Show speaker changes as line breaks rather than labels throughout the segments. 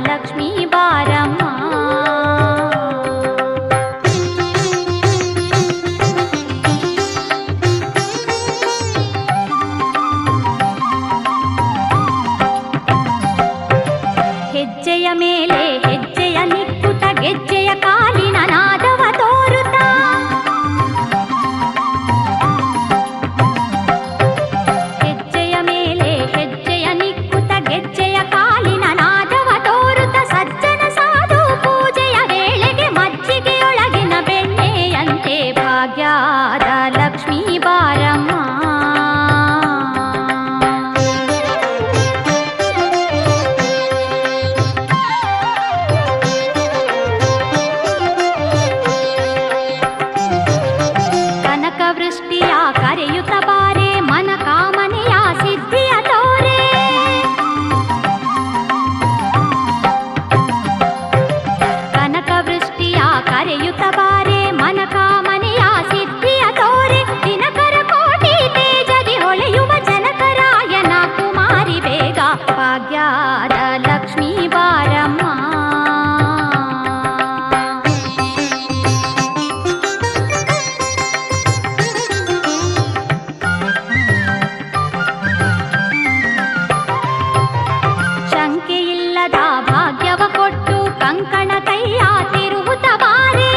ಲಕ್ಷ್ಮೀ ಬಾರಮ್ಮ. ಹೆಜ್ಜೆಯ ಮೇಲೆ ಹೆಜ್ಜೆಯ ನಿಕ್ಕುತ ಗೆಜ್ಜೆಯ ಕಾಲಿನ ನಾದವ ತೋರುತ್ತ, ಹೆಜ್ಜೆಯ ಮೇಲೆ ಹೆಜ್ಜೆಯ ನಿಕ್ಕುತ ಗೆಜ್ಜೆಯ ಕಾಲಿನ ನಾದವ ತೋರುತ್ತ, ಸಜ್ಜನ ಸಾಧು ಪೂಜೆಯ ವೇಳೆಗೆ ಮಜ್ಜಿಗೆಯೊಳಗಿನ ಬೆಣ್ಣೆಯಂತೆ ಭಾಗ್ಯದ ಲಕ್ಷ್ಮೀ ಬಾರಮ್ಮ. ವೃಷ್ಟಿಯ ಕರೆಯುತ್ತ ಬಾರೆ ಮನ ಕಾಮನೆಯ ಸಿದ್ಧಿಯ ತೋರೆ, ಕನಕ ವೃಷ್ಟಿಯ ಕರೆಯುತ್ತ ಬಾರೆ ಮನ ಕಾಮನೆಯ ಸಿದ್ಧಿಯ ತೋರೆ, ದಿನಕರ ಕೋಟಿ ತೇಜದಿ ಹೊಳೆಯುವ ಜನಕರಾಯನ ಕುಮಾರಿ ಬೇಗ ಭಾಗ್ಯದ ಲಕ್ಷ್ಮೀ ಬಾರಮ್ಮ. ಭಾಗ್ಯವ ಕೊಟ್ಟು ಕಂಕಣ ಕೈಯ ತಿರುವುತ ಬಾರೆ,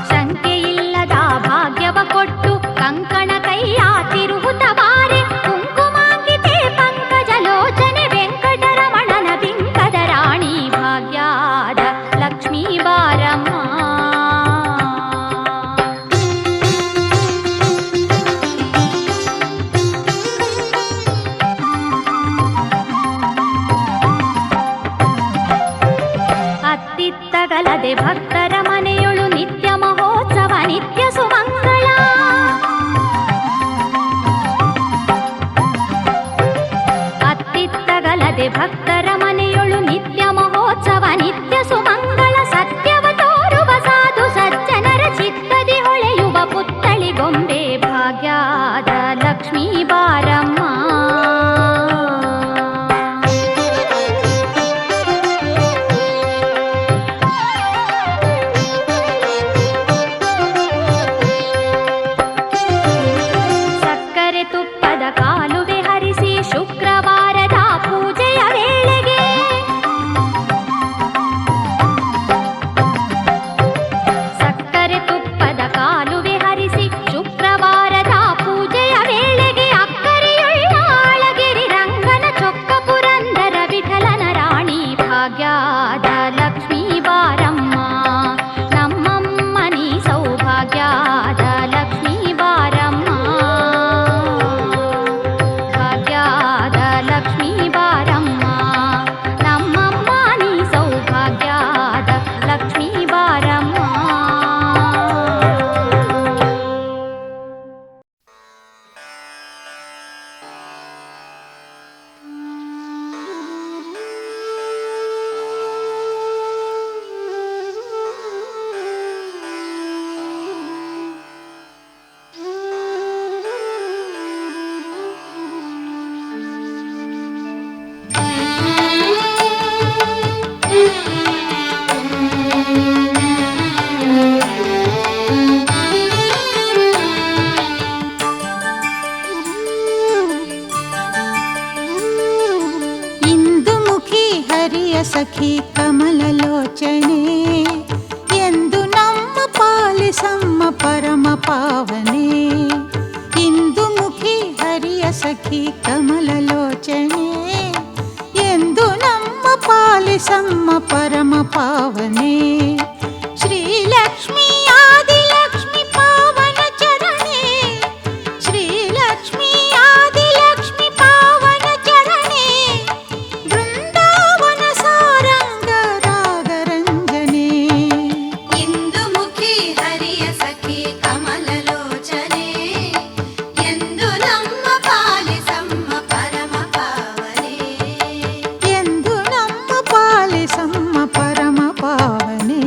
ಶಂಕೆಯಿಲ್ಲದ ಭಾಗ್ಯವ ಕೊಟ್ಟು ಕಂಕಣ ಕೈಯ ತಿರುವುತ ಬಾರೆ, ಕುಂಕುಮಾಂಗಿತೆ ಪಂಕಜ ಲೋಚನೆ ವೆಂಕಟರಮಣನ ಬಿಂಕದ ರಾಣಿ ಭಾಗ್ಯದ ಲಕ್ಷ್ಮೀ ಬಾರಮ್ಮ. ಅತ್ತಿತ್ತಗಲದೆ ಭಕ್ತರ ಮನೆಯೊಳು ನಿತ್ಯ ಮಹೋತ್ಸವ ನಿತ್ಯ ಸುಮಂಗಳ, ಅತ್ತಿತ್ತಗಲದೆ ಭಕ್ತರ ಮನೆಯೊಳು ನಿತ್ಯ ಮಹೋತ್ಸವ ನಿತ್ಯ ಸುಮಂಗಳ, ಸತ್ಯವ ತೋರುವ ಸಾಧು ಸಜ್ಜನರ ಚಿತ್ತದಿ ಹೊಳೆಯುವ ಪುತ್ತಳಿ ಗೊಂಬೆ ಭಾಗ್ಯದ ಲಕ್ಷ್ಮೀ ಬಾರಮ್ಮ. ತುಪ್ಪದ ಕಾಲುವೆ ಹರಿಸಿ ಶುಕ್ರವಾರದ ಪೂಜೆಯ ವೇಳೆಗೆ, ಸಕ್ಕರೆ ತುಪ್ಪದ ಕಾಲುವೆ ಹರಿಸಿ ಶುಕ್ರವಾರದ ಪೂಜೆಯ ವೇಳೆಗೆ, ಅಕ್ಕರೆಯುಳ್ಳ ಅಳಗಿರಿ ರಂಗನ ಚೊಕ್ಕ ಪುರಂದರ ವಿಠಲನ ರಾಣಿ ಭಾಗ್ಯದ ಲಕ್ಷ್ಮೀ ಬಾರಮ್ಮ. ನಮ್ಮಮ್ಮ ನೀ ಸೌಭಾಗ್ಯದ ಲಕ್ಷ್ಮೀ ಬಾರಮ್ಮ, ಲಕ್ಷ್ಮೀ ಬಾರಮ್ಮ. ನಮ್ಮಮ್ಮ ನೀ ಸೌಭಾಗ್ಯದ ಲಕ್ಷ್ಮೀ ಬಾರಮ್ಮ.
ಸಖಿ ಕಮಲಲೋಚನೆ ಎಂದು ನಮ್ಮ ಪಾಲಿಸಮ್ಮ ಪರಮ ಪಾವನೆ, ಇಂದು ಮುಖಿ ಹರಿಯ ಸಖಿ ಕಮಲಲೋಚನೆ ಎಂದು ನಮ್ಮ ಪಾಲಿಸಮ್ಮ ಪರಮ ಪಾವನೆ. ಶ್ರೀಲಕ್ಷ್ಮೀ ಆದಿಲಕ್ಷ್ಮಿ ಪಾವನ ಚರಣೆ, ಶ್ರೀಲಕ್ಷ್ಮೀ ಆದಿಲಕ್ಷ್ಮಿ ಪಾವನ ಚರಣೆ, ಬೃಂದಾವನ ಸಾರಂಗ ರಾಗರಂಜನೆ.
ಇಂದು ಮುಖಿ ಹರಿಯ ಸಖಿ ಕಮಲಲೋಚನೆ ಎಂದು ನಮ್ಮ ಪಾಲಿಸಮ್ಮ ಪರಮ ಪಾವನೆ,
ಎಂದು ನಮ್ಮ ಪಾಲಿಸಮ್ಮ ಪರಮ ಪಾವನೆ.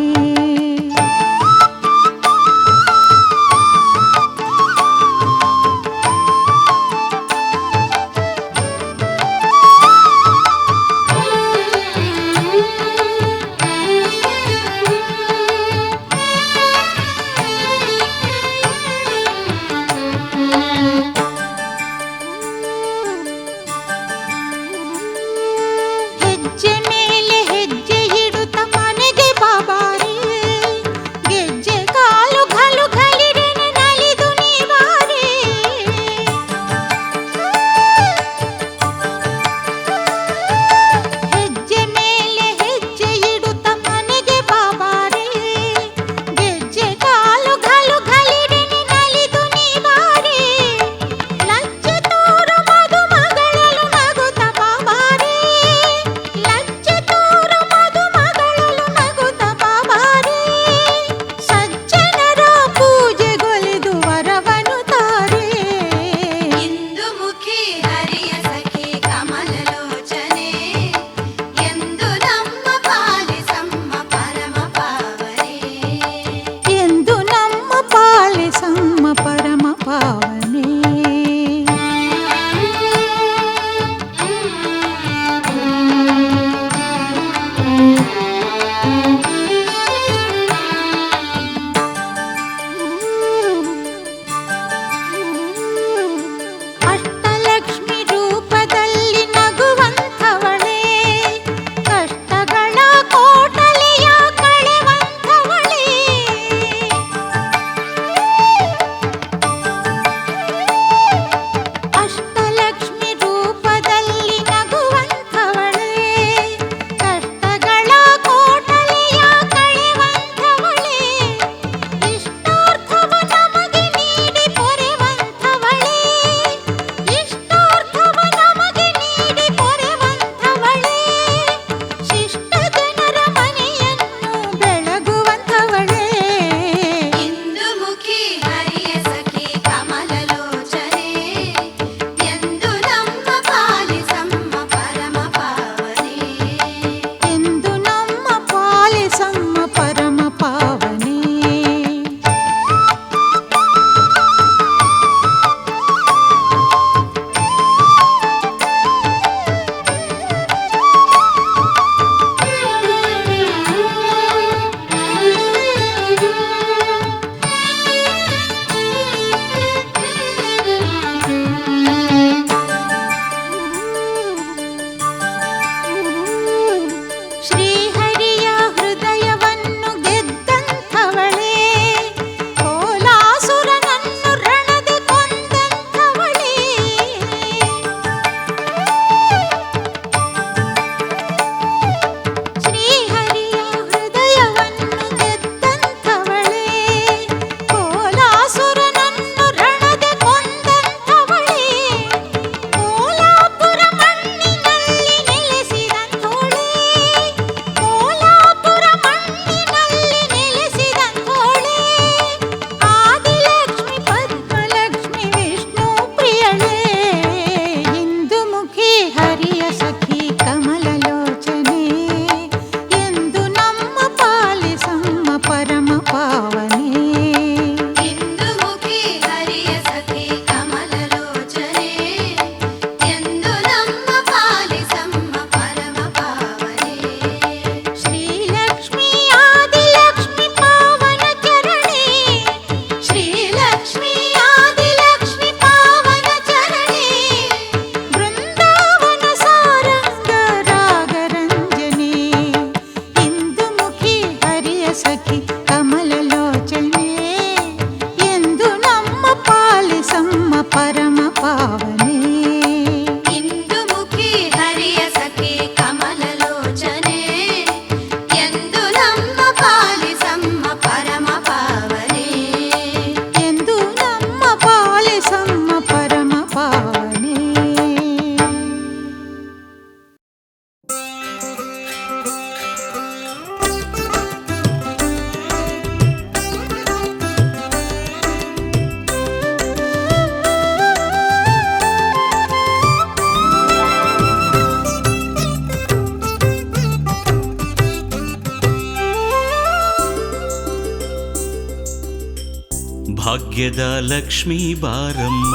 ಭಾಗ್ಯದ ಲಕ್ಷ್ಮೀ ಬಾರಮ್ಮ,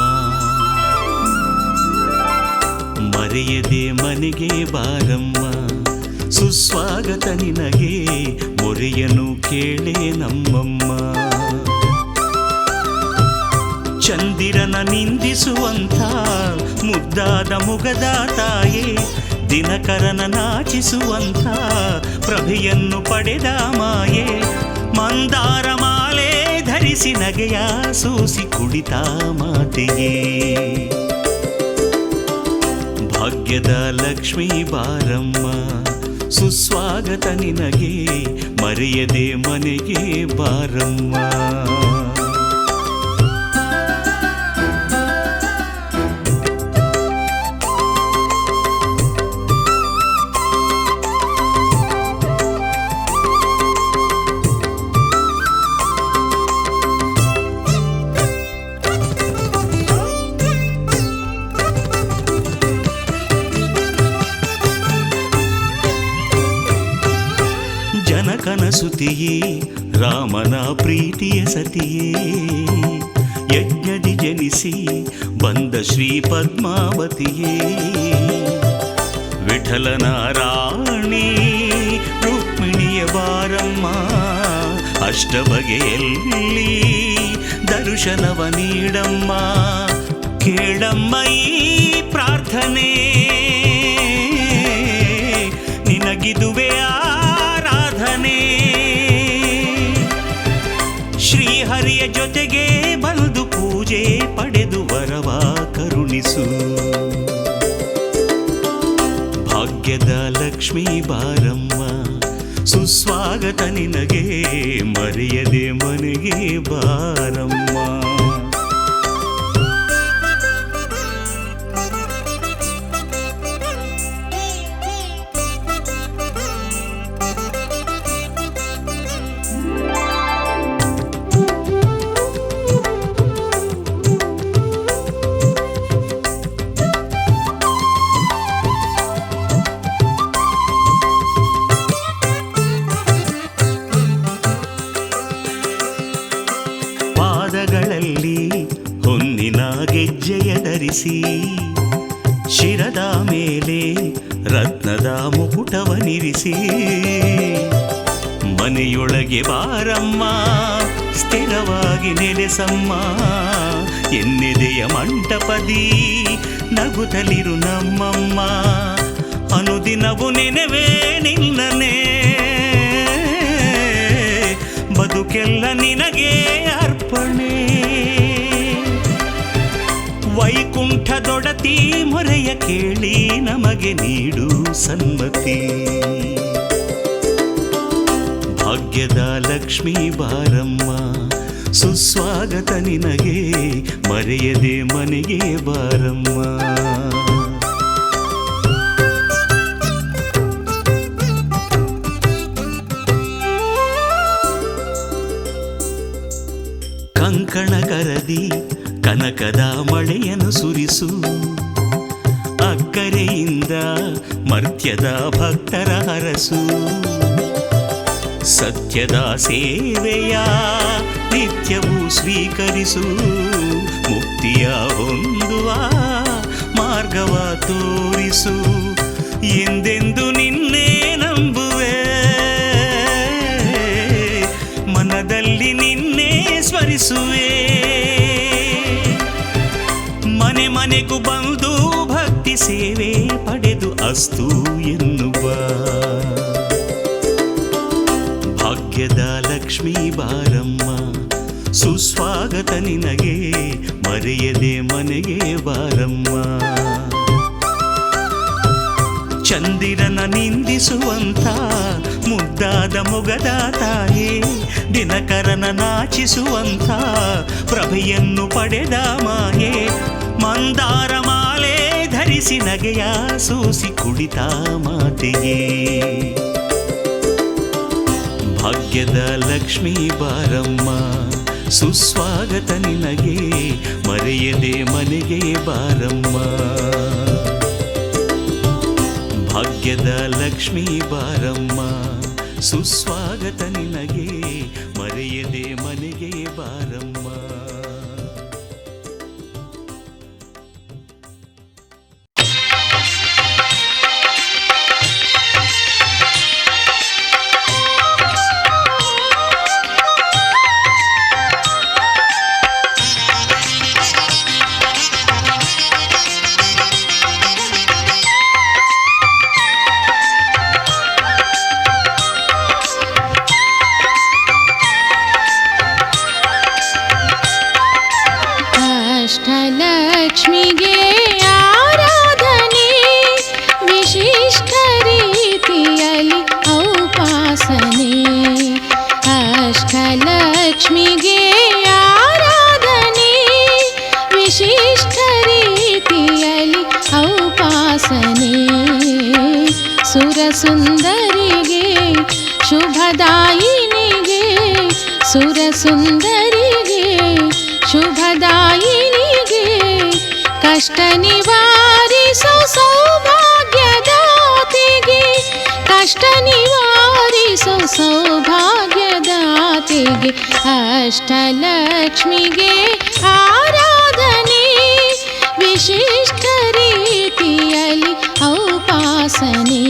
ಮರೆಯದೆ ಮನೆಗೆ ಬಾರಮ್ಮ, ಸುಸ್ವಾಗತ ನಿನಗೆ ಮೊರೆಯನು ಕೇಳೆ ನಮ್ಮಮ್ಮ. ಚಂದಿರನ ನಿಂದಿಸುವಂಥ ಮುದ್ದಾದ ಮುಗದ ತಾಯೇ, ದಿನಕರನ ನಾಚಿಸುವಂಥ ಪ್ರಭೆಯನ್ನು ಪಡೆದ ಮಾಯೆ, ಮಂದಾರ ಮಾಲೆ ಧರಿಸಿ ನಗೆಯ ಸೂಸಿ ಕುಡಿತ ಮಾತೆಯೇ. ಭಾಗ್ಯದ ಲಕ್ಷ್ಮೀ ಬಾರಮ್ಮ, ಸುಸ್ವಾಗತ ನಿನಗೆ ಮರೆಯದೆ ಮನೆಗೆ ಬಾರಮ್ಮ. ಕನಸುತಿಯೇ ರಾಮನ ಪ್ರೀತಿಯ ಸತಿಯೇ, ಯಜ್ಞದಿ ಜನಿಸಿ ಬಂದ ಶ್ರೀ ಪದ್ಮಾವತಿಯೇ, ವಿಠಲನ ರಾಣಿ ರುಕ್ಮಿಣಿಯ ಬಾರಮ್ಮ, ಅಷ್ಟಬಗೆಯಲ್ಲಿ ದರ್ಶನವ ನೀಡಮ್ಮ, ಕೇಳಮ್ಮ ಈ ಪ್ರಾರ್ಥನೆ ನಿನಗಿದುವೆ ಆರಾಧನೆ. ಶ್ರೀಹರಿಯ ಜೊತೆಗೆ ಬಂದು ಪೂಜೆ ಪಡೆದು ವರವ ಕರುಣಿಸು. ಭಾಗ್ಯದ ಲಕ್ಷ್ಮೀ ಬಾರಮ್ಮ, ಸುಸ್ವಾಗತ ನಿನಗೆ ಮರೆಯದೆ ಮನೆಗೆ ಬಾರಮ್ಮ. ಪಾದಗಳಲ್ಲಿ ಹೊನ್ನಿನ ಗೆಜ್ಜೆಯ ಧರಿಸಿ, ಶಿರದ ಮೇಲೆ ರತ್ನದ ಮುಕುಟವನಿರಿಸಿ, ಮನೆಯೊಳಗೆ ಬಾರಮ್ಮ ಸ್ಥಿರವಾಗಿ ನೆಲೆಸಮ್ಮ, ಎನ್ನೆದೆಯ ಮಂಟಪದಿ ನಗುತ್ತಲಿರು ನಮ್ಮಮ್ಮ, ಅನುದಿನವು ನೆನೆವೇ ನಿನ್ನನೆ, ಬದುಕೆಲ್ಲ ನಿನಗೆ ಅರ್ಪಣೆ. ವೈಕುಂಠದೊಡತಿ ಮೊರೆಯ ಕೇಳಿ ನಮಗೆ ನೀಡು ಸನ್ಮತಿ. ಭಾಗ್ಯದ ಲಕ್ಷ್ಮೀ ಬಾರಮ್ಮ, ಸುಸ್ವಾಗತ ನಿನಗೆ ಮರೆಯದೆ ಮನೆಗೆ ಬಾರಮ್ಮ. ಕಂಕಣ ಕರದಿ ಕನಕದ ಮಳೆಯನ್ನು ಸುರಿಸು, ಅಕ್ಕರೆಯಿಂದ ಮರ್ತ್ಯದ ಭಕ್ತರ ಹರಸು, ಸತ್ಯದ ಸೇವೆಯ ನಿತ್ಯವೂ ಸ್ವೀಕರಿಸು, ಮುಕ್ತಿಯ ಹೊಂದುವ ಮಾರ್ಗವ ತೋರಿಸು, ಎಂದೆಂದು ನಿನ್ನೆ ನಂಬುವೆ, ಮನದಲ್ಲಿ ನಿನ್ನೆ ಸ್ಮರಿಸುವೆ. ಮನೆ ಮನೆಗೂ ಬಂದು ಭಕ್ತಿ ಸೇವೆ ಪಡೆದು ಅಸ್ತು ಎನ್ನುವ. ಭಾಗ್ಯದ ಲಕ್ಷ್ಮೀ ಬಾರಮ್ಮ, ಸುಸ್ವಾಗತ ನಿನಗೆ ಮರೆಯದೆ ಮನೆಗೆ ಬಾರಮ್ಮ. ಚಂದಿರನ ನಿಂದಿಸುವಂಥ ಮುದ್ದಾದ ಮೊಗದ ತಾಯೇ, ದಿನಕರನ ನಾಚಿಸುವಂಥ ಪ್ರಭೆಯನ್ನು ಪಡೆದ ಮಾಯೆ, ಮಂದಾರ ಮಾಲೆ ಧರಿಸಿ ನಗೆಯ ಸೂಸಿ ಕುಡಿತ ಮಾತೆಯೇ. ಭಾಗ್ಯದ ಲಕ್ಷ್ಮೀ ಬಾರಮ್ಮ, ಸುಸ್ವಾಗತ ನಿನಗೆ ಮರೆಯದೆ ಮನೆಗೆ ಬಾರಮ್ಮ. ಭಾಗ್ಯದ ಲಕ್ಷ್ಮೀ ಬಾರಮ್ಮ, ಸುಸ್ವಾಗತ ನಿನಗೆ ಮರೆಯದೆ ಮನೆಗೆ ಬಾರಮ್ಮ.
ಸುರಸುಂದರಿಗೆ ಶುಭದಾಯಿನಿಗೆ ಸುರಸುಂದರಿಗೆ ಶುಭದಾಯಿನಿಗೆ ಕಷ್ಟ ನಿವಾರಿಸೋ ಸೌಭಾಗ್ಯದಾತೆಗೆ ಕಷ್ಟ ನಿವಾರಿಸೋ ಸೌಭಾಗ್ಯದಾತೆಗೆ ಅಷ್ಟಲಕ್ಷ್ಮಿಗೆ ಆರಾಧನೆ ವಿಶಿಷ್ಟ ರೀತಿಯಲ್ಲಿ ಔಪಾಸನೆ.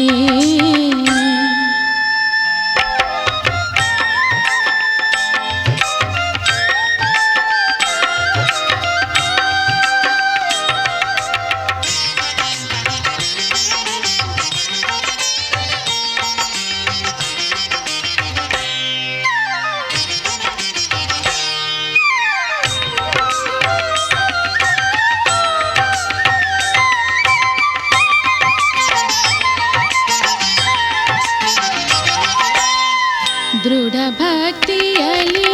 ದೃಢ ಭಕ್ತಿಯಲ್ಲಿ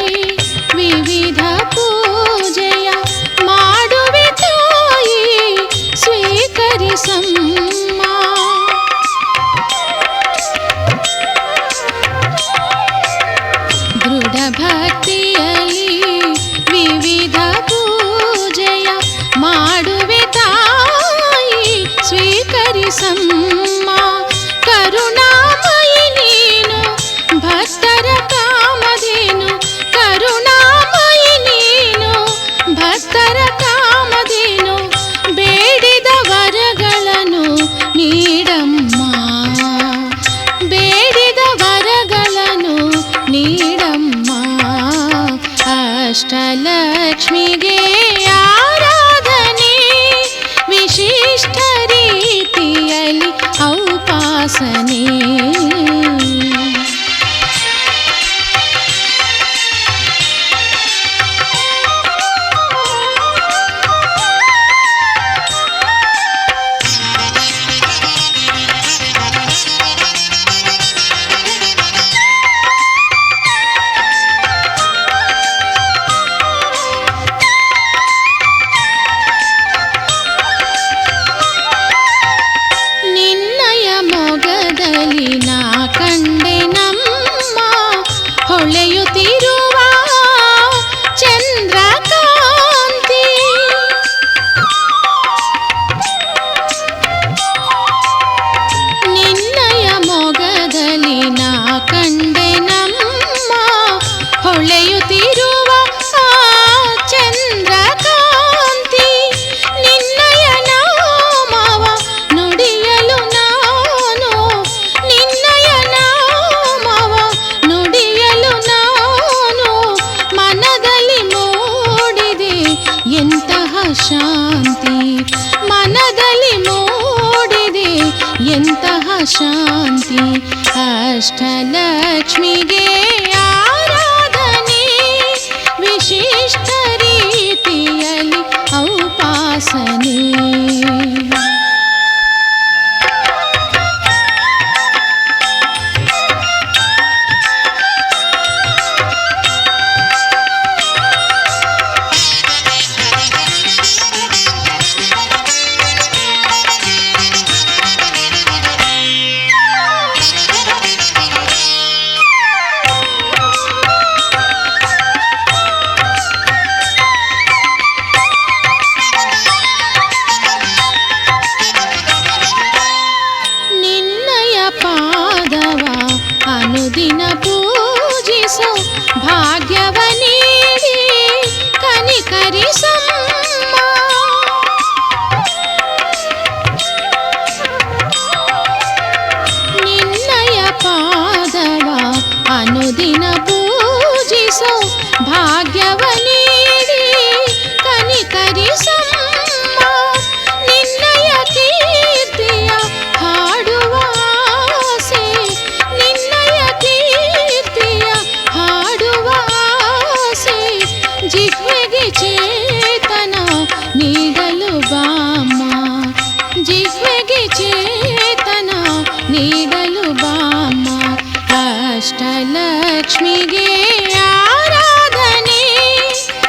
ವಿವಿಧ ಪೂಜೆಯ ಮಾಡುವೆ ತಾಯಿ ಸ್ವೀಕರಿಸಮ್ಮ. ದೃಢ ಭಕ್ತಿಯಲ್ಲಿ ವಿವಿಧ ಪೂಜೆಯ ಮಾಡುವೆ ತಾಯಿ ಸ್ವೀಕರಿಸಮ್ಮ. ಕರುಣಾಮಯಿ ನೀನು ಭಕ್ತರ ಕಾಮಧೇನು ಕರುಣಾಮಯಿ ನೀನು ಭಕ್ತರ ಕಾಮಧೇನು ಬೇಡಿದ ವರಗಳನ್ನು ನೀಡಮ್ಮ ಬೇಡಿದ ವರಗಳನ್ನು ನೀಡಮ್ಮ. ಅಷ್ಟಲಕ್ಷ್ಮಿಗೆ ಆರಾಧನೆ ವಿಶಿಷ್ಟ ರೀತಿಯಲ್ಲಿ ಔಪಾಸನೆ. ಹೊಳೆಯುತ್ತಿರುವ ಚಂದ್ರಕಾಂತಿ ನಿನ್ನಯ ಮೊಗದಲ್ಲಿ ನಾ ಕಂಡೆ ನಮ್ಮ ಹೊಳೆಯುತ್ತಿರುವ ಚಂದ್ರಕಾಂತಿ. ನಿನ್ನಯ ನಾಮವ ನುಡಿಯಲು ನಾನು ನಿನ್ನಯ ನಾಮವ ನುಡಿಯಲು ನಾನು ಮನದಲ್ಲಿ ಮೂಡಿದೆ ಎಂತಹ ಶಾಂತಿ ಮನದಲ್ಲಿ ಮೂಡಿದೆ ಎಂತಹ ಶಾಂತಿ. ಅಷ್ಟಲಕ್ಷ್ಮಿಗೆ ಆರಾಧನೆ ವಿಶಿಷ್ಟ ರೀತಿಯಲ್ಲಿ ಔಪಾಸನೆ. ಪಾದವ ಅನುದಿನ ಪೂಜಿಸೋ ಭಾಗ್ಯವ ನೀಡಿ ಕನಿಕರಿಸಮ್ಮ. ನಿನ್ನಯ ಪಾದವ ಅನುದಿನ ಪೂಜಿಸೋ ಭಾಗ್ಯವ ನೀಡಿ ಕನಿಕರಿಸಮ್ಮ. ನಿನ್ನಯ ಕೀರ್ತಿಯ ಹಾಡುವ ಆಸೆ ನಿನ್ನಯ ಕೀರ್ತಿಯ ಹಾಡುವ ಆಸೆ ಜಿಹ್ವೆಗೆ ಚೇತನ ನೀಡಲು ಬಾಮ್ಮ ಜಿಹ್ವೆಗೆ ಚೇತನ ನೀಡಲು ಬಾಮ್ಮ. ಅಷ್ಟಲಕ್ಷ್ಮಿಗೆ ಆರಾಧನೆ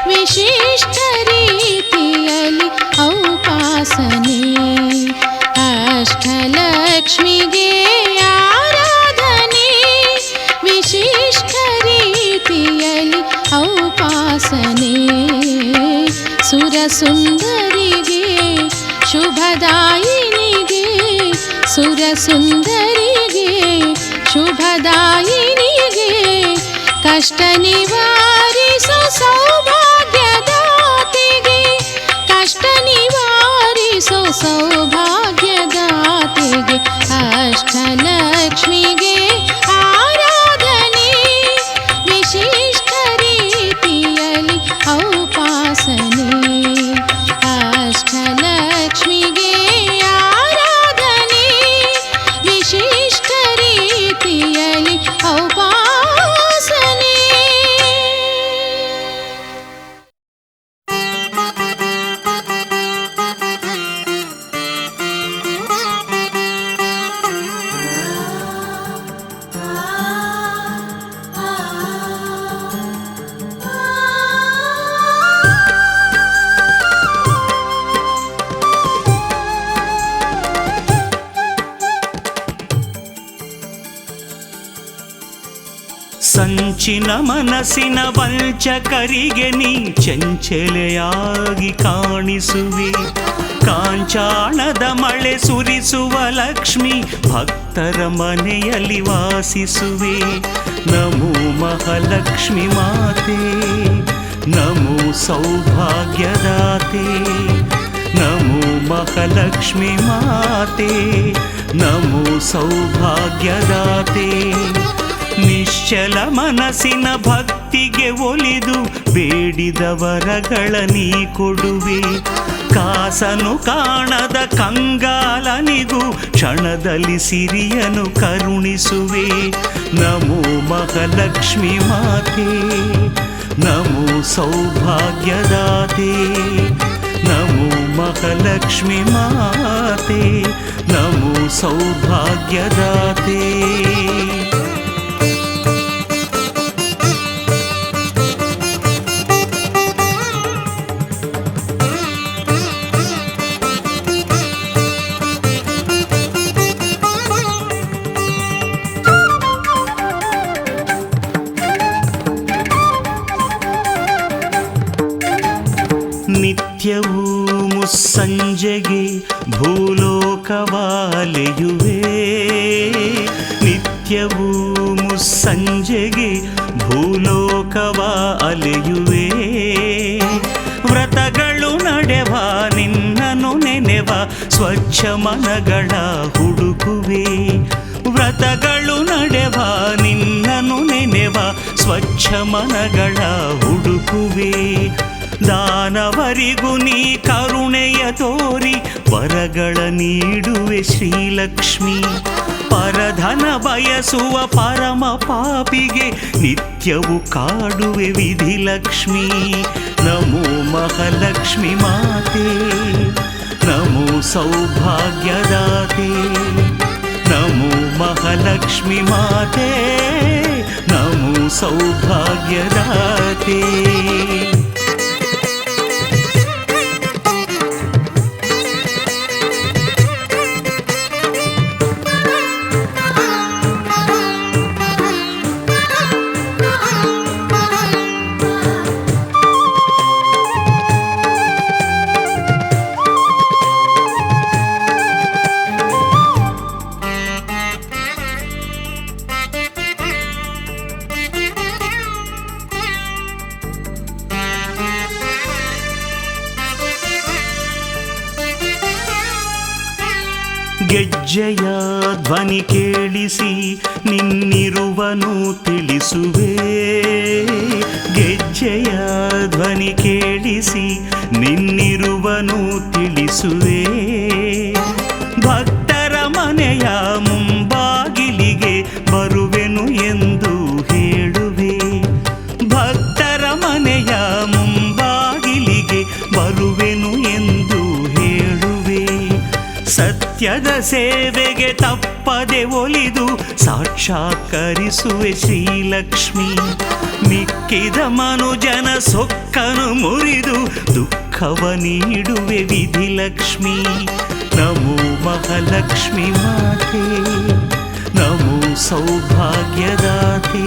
ವಿಶಿಷ್ಟ ರೀತಿಯಲ್ಲಿ ಔಪಾಸನೆ. ಅಷ್ಟಲಕ್ಷ್ಮಿಗೆ ಸುರಸುಂದರಿಗೆ ಶುಭದಾಯಿನಿಗೆ ಸುರಸುಂದರಿಗೆ ಶುಭದಾಯಿನಿಗೆ ಕಷ್ಟ ನಿವಾರಿಸೋ ಸೌಭಾಗ್ಯದಾತೆಗೆ ಕಷ್ಟ ನಿವಾರಿಸೋ ಸೌಭಾಗ್ಯದಾತೆಗೆ ಅಷ್ಟಲಕ್ಷ್ಮಿಗೆ ಆರಾಧನೆ ವಿಶಿಷ್ಟ ರೀತಿಯಲ್ಲಿ ಔಪಾಸನೆ ಅಷ್ಟಲಕ್ಷ್ಮಿಗೆ ಆರಾಧನೆ ವಿಶಿಷ್ಟ ರೀತಿಯಲ್ಲಿ ಔಪಾಸನೆ.
ಸಂಚಿನ ಮನಸ್ಸಿನ ವಂಚಕರಿಗೆ ನೀ ಚಂಚಲೆಯಾಗಿ ಕಾಣಿಸುವೆ. ಕಾಂಚಾಣದ ಮಳೆ ಸುರಿಸುವ ಲಕ್ಷ್ಮಿ ಭಕ್ತರ ಮನೆಯಲ್ಲಿ ವಾಸಿಸುವೆ. ನಮೋ ಮಹಾಲಕ್ಷ್ಮಿ ಮಾತೆ, ನಮೋ ಸೌಭಾಗ್ಯದಾತೆ, ನಮೋ ಮಹಾಲಕ್ಷ್ಮಿ ಮಾತೆ, ನಮೋ ಸೌಭಾಗ್ಯದಾತೆ. ನಿಶ್ಚಲ ಮನಸ್ಸಿನ ಭಕ್ತಿಗೆ ಒಲಿದು ಬೇಡಿದ ವರಗಳ ನೀ ಕೊಡುವೆ. ಕಾಸನು ಕಾಣದ ಕಂಗಾಲನಿಗೂ ಕ್ಷಣದಲ್ಲಿ ಸಿರಿಯನು ಕರುಣಿಸುವೆ. ನಮೋ ಮಹಾಲಕ್ಷ್ಮಿ ಮಾತೆ, ನಮೋ ಸೌಭಾಗ್ಯದಾತೆ, ನಮೋ ಮಹಾಲಕ್ಷ್ಮಿ ಮಾತೆ, ನಮೋ ಸೌಭಾಗ್ಯದಾತೆ. ನಿತ್ಯವೂ ಮುಸ್ಸಂಜೆಗೆ ಭೂಲೋಕವಾಲೆಯುವೆ. ನಿತ್ಯವೂ ಮುಸ್ಸಂಜೆಗೆ ಭೂಲೋಕವ ಅಲೆಯುವೆ. ವ್ರತಗಳು ನಡೆವ ನಿನ್ನನು ನೆನೆವ ಸ್ವಚ್ಛ ಮನಗಳ ಹುಡುಕುವೆ. ವ್ರತಗಳು ನಡೆವ ನಿನ್ನನು ನೆನೆವ ಸ್ವಚ್ಛ ಮನಗಳ ಹುಡುಕುವೆ. ದಾನವರಿಗೂ ನೀ ಕರುಣೆಯ ತೋರಿ ವರಗಳ ನೀಡುವೆ ಶ್ರೀಲಕ್ಷ್ಮಿ. ಪರಧನ ಬಯಸುವ ಪರಮ ಪಾಪಿಗೆ ನಿತ್ಯವು ಕಾಡುವೆ ವಿಧಿಲಕ್ಷ್ಮಿ. ನಮೋ ಮಹಾಲಕ್ಷ್ಮಿ ಮಾತೆ, ನಮೋ ಸೌಭಾಗ್ಯದಾತೆ, ನಮೋ ಮಹಾಲಕ್ಷ್ಮಿ ಮಾತೆ, ನಮೋ ಸೌಭಾಗ್ಯದಾತೆ. ಗೆಜ್ಜೆಯ ಧ್ವನಿ ಕೇಳಿಸಿ ನಿನ್ನಿರುವನು ತಿಳಿಸುವೆ. ಗೆಜ್ಜೆಯ ಧ್ವನಿ ಕೇಳಿಸಿ ನಿನ್ನಿರುವನು ತಿಳಿಸುವೆ. ಭಕ್ತರ ಮನೆಯ ಮುಂಬಾಗಿಲಿಗೆ ಬರುವೆನು ಎಂದು ಹೇಳುವೆ. ಭಕ್ತರ ಮನೆಯ ಮುಂಬಾಗಿಲಿಗೆ ಬರುವೆನು ಎಂದು ಹೇಳುವೆ. ಸತ್ಯದ ಸೇವೆಗೆ ತಪ್ಪದೆ ಒಲಿದು ಸಾಕ್ಷಾತ್ಕರಿಸುವೆ ಶ್ರೀಲಕ್ಷ್ಮಿ. ಮಿಕ್ಕಿದ ಮನುಜನ ಸೊಕ್ಕನು ಮುರಿದು ದುಃಖವ ನೀಡುವೆ ವಿಧಿಲಕ್ಷ್ಮಿ. ನಮೋ ಮಹಾಲಕ್ಷ್ಮಿ ಮಾತೆ, ನಮೋ ಸೌಭಾಗ್ಯದಾತೆ,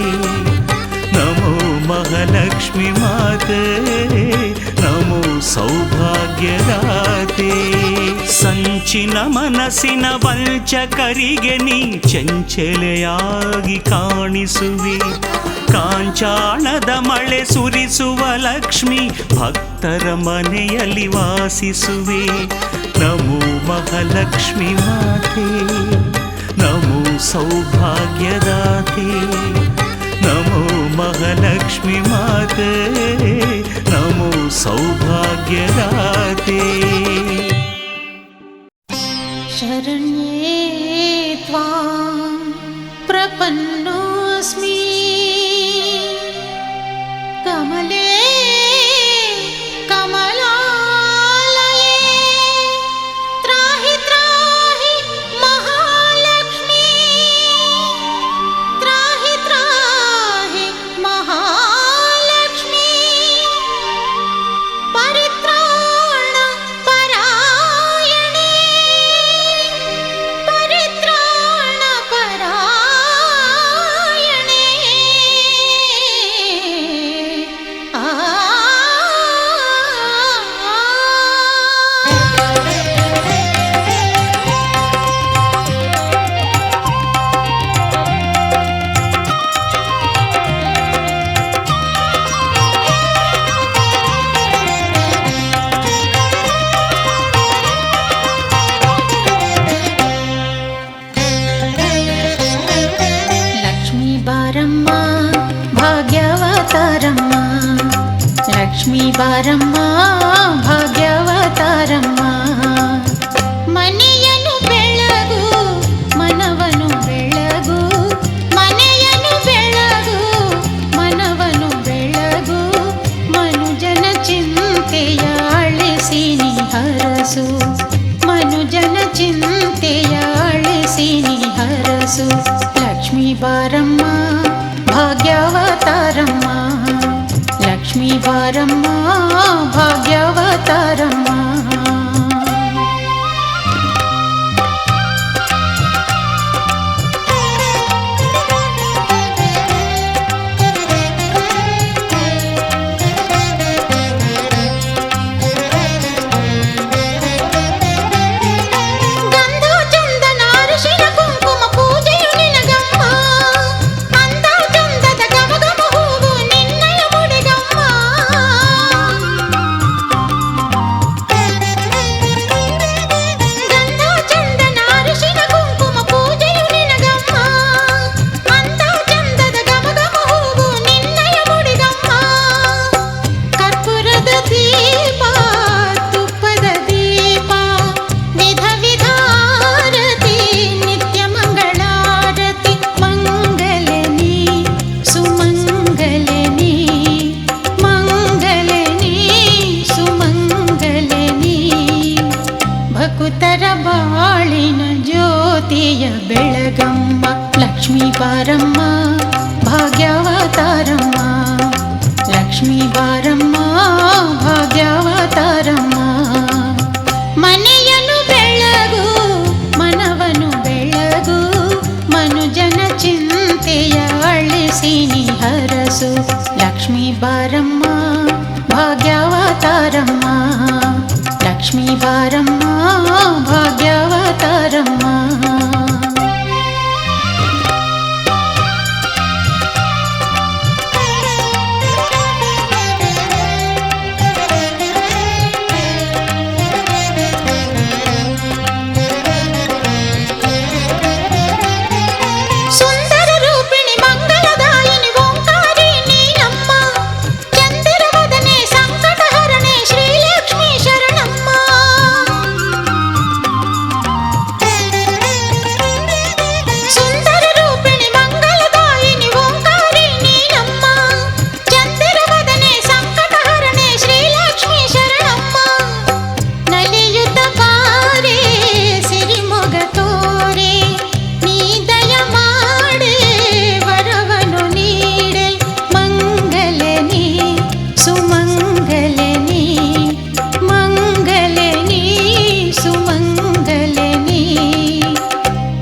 ನಮೋ ಮಹಾಲಕ್ಷ್ಮಿ ಮಾತೆ, ನಮೋ ನಮೋ ಸೌಭಾಗ್ಯದಾತೆ. ಸಂಚಿನ ಮನಸ್ಸಿನ ವಂಚಕರಿಗೆ ನೀ ಚಂಚಲೆಯಾಗಿ ಕಾಣಿಸುವಿ. ಕಾಂಚಾಣದ ಮಳೆ ಸುರಿಸುವ ಲಕ್ಷ್ಮಿ ಭಕ್ತರ ಮನೆಯಲ್ಲಿ ವಾಸಿಸುವೆ. ನಮೋ ಮಹಾಲಕ್ಷ್ಮಿ ಮಾತೆ, ನಮೋ ಸೌಭಾಗ್ಯದಾತೆ. ನಮೋ ಮಹಾಲಕ್ಷ್ಮಿ ಮಾತೆ, ನಮೋ ಸೌಭಾಗ್ಯದಾತೆ.
ಶರಣ್ಯೇ ತ್ವಾಂ ಪ್ರಪನ್ನೋಸ್ಮಿ ಕಮಲೇ ಕಮಲಾಲಯೇ ತ್ರಾಹಿ ತ್ರಾಹಿ ಮಹಾಲಕ್ಷ್ಮೀ ತ್ರಾಹಿ ತ್ರಾಹಿ ಮಹಾಲಕ್ಷ್ಮೀ ಪರಿತ್ರಾಣ ಪರಾಯಣೇ ಪರಿತ್ರಾಣ ಪರಾಯಣೇ ಲಕ್ಷ್ಮೀ ಬಾರಮ್ಮ ಭಾಗ್ಯವತಾರಮ್ಮ ಲಕ್ಷ್ಮೀ ಬಾರಮ್ಮ ಭಾಗ್ಯವತಾರಮ್ಮ ಮನೆಯನ್ನು ಬೆಳಗು ಮನವನು ಬೆಳಗು ಮನೆಯನ್ನು ಬೆಳಗು ಮನವನು ಬೆಳಗು ಮನುಜನ ಚಿಂತೆಯ ಅಳಿಸಿ ನೀ ಹರಸು ಮನುಜನ ಚಿಂತೆಯ ಅಳಿಸಿ ನೀ ಹರಸು ಲಕ್ಷ್ಮೀ ಬಾರಮ್ಮ ಭಾಗ್ಯವತಾರಮ್ಮ ಲಕ್ಷ್ಮೀ ಬಾರಮ್ಮ ಭಾಗ್ಯವತಾರಮ್ಮ ಗಂಧ ಚಂದನ ಅರಿಶಿನ ಕುಂಕುಮ ಪೂಜೆಯು ನಿನಗಮ್ಮ ಅಂದ ಚಂದದ ಗಮಗಮ ಹೂವು ನಿನ್ನಯ ಮುಡಿಗಮ್ಮ ಗಂಧ ಚಂದನ ಅರಿಶಿನ ಕುಂಕುಮ ಪೂಜೆಯು ನಿನಗಮ್ಮ ಅಂದ ಚಂದದ ಗಮಗಮ ಹೂವು ನಿನ್ನಯ ಮುಡಿಗಮ್ಮ ಕರ್ಪೂರದ ದೀಪ ತುಪ್ಪದ ದೀಪ ವಿಧ ವಿಧಾರತಿ ನಿತ್ಯ ಮಂಗಳಾರತಿ ಮಂಗಲನಿ ಸುಮಂಗಲನಿ ಮಂಗಲನಿ ಸುಮಂಗಲನಿ ಭಕುತರ ಬಾಳಿನ ಜ್ಯೋತಿಯ ಬೆಳಗಮ್ಮ ಲಕ್ಷ್ಮೀ ಬಾರಮ್ಮ ಭಾಗ್ಯವತಾರಮ್ಮ ಲಕ್ಷ್ಮೀ ಬಾರಮ್ಮ ಭಾಗ್ಯವತಾರಮ್ಮ ಮನೆಯನ್ನು ಬೆಳಗು ಮನವನು ಬೆಳಗು ಮನುಜನ ಚಿಂತೆಯ ಅಳಿಸಿ ನೀ ಹರಸು ಲಕ್ಷ್ಮೀ ಬಾರಮ್ಮ ಭಾಗ್ಯವತಾರಮ್ಮ ಲಕ್ಷ್ಮೀ ಬಾರಮ್ಮ ಭಾಗ್ಯವತಾರಮ್ಮ ಸುಂದರ ರೂಪಿಣಿ ಮಂಗಲದಾಯಿನಿ ಓಂಕಾರಿ ನೀನಮ್ಮ ಚಂದಿರವದನೆ ಸಂಕಟಹರಣೆ ಶ್ರೀಲಕ್ಷ್ಮೀ ಶರಣಮ್ಮ ಸುಂದರ ರೂಪಿಣಿ ಮಂಗಲದಾಯಿನಿ ಓಂಕಾರಿ ನೀನಮ್ಮ ಚಂದಿರವದನೆ ಸಂಕಟಹರಣೆ ಶ್ರೀಲಕ್ಷ್ಮೀ ಶರಣಮ್ಮ ನಲಿಯುತ್ತ ಬಾರೆ ಸಿರಿಮೊಗ ತೋರೆ ನೀ ದಯ ಮಾಡೆ ವರವನು ನೀಡೆ ಮಂಗಲನಿ ಸುಮಂಗಲನಿ ಮಂಗಲನಿ ಸುಮಂಗಲನಿ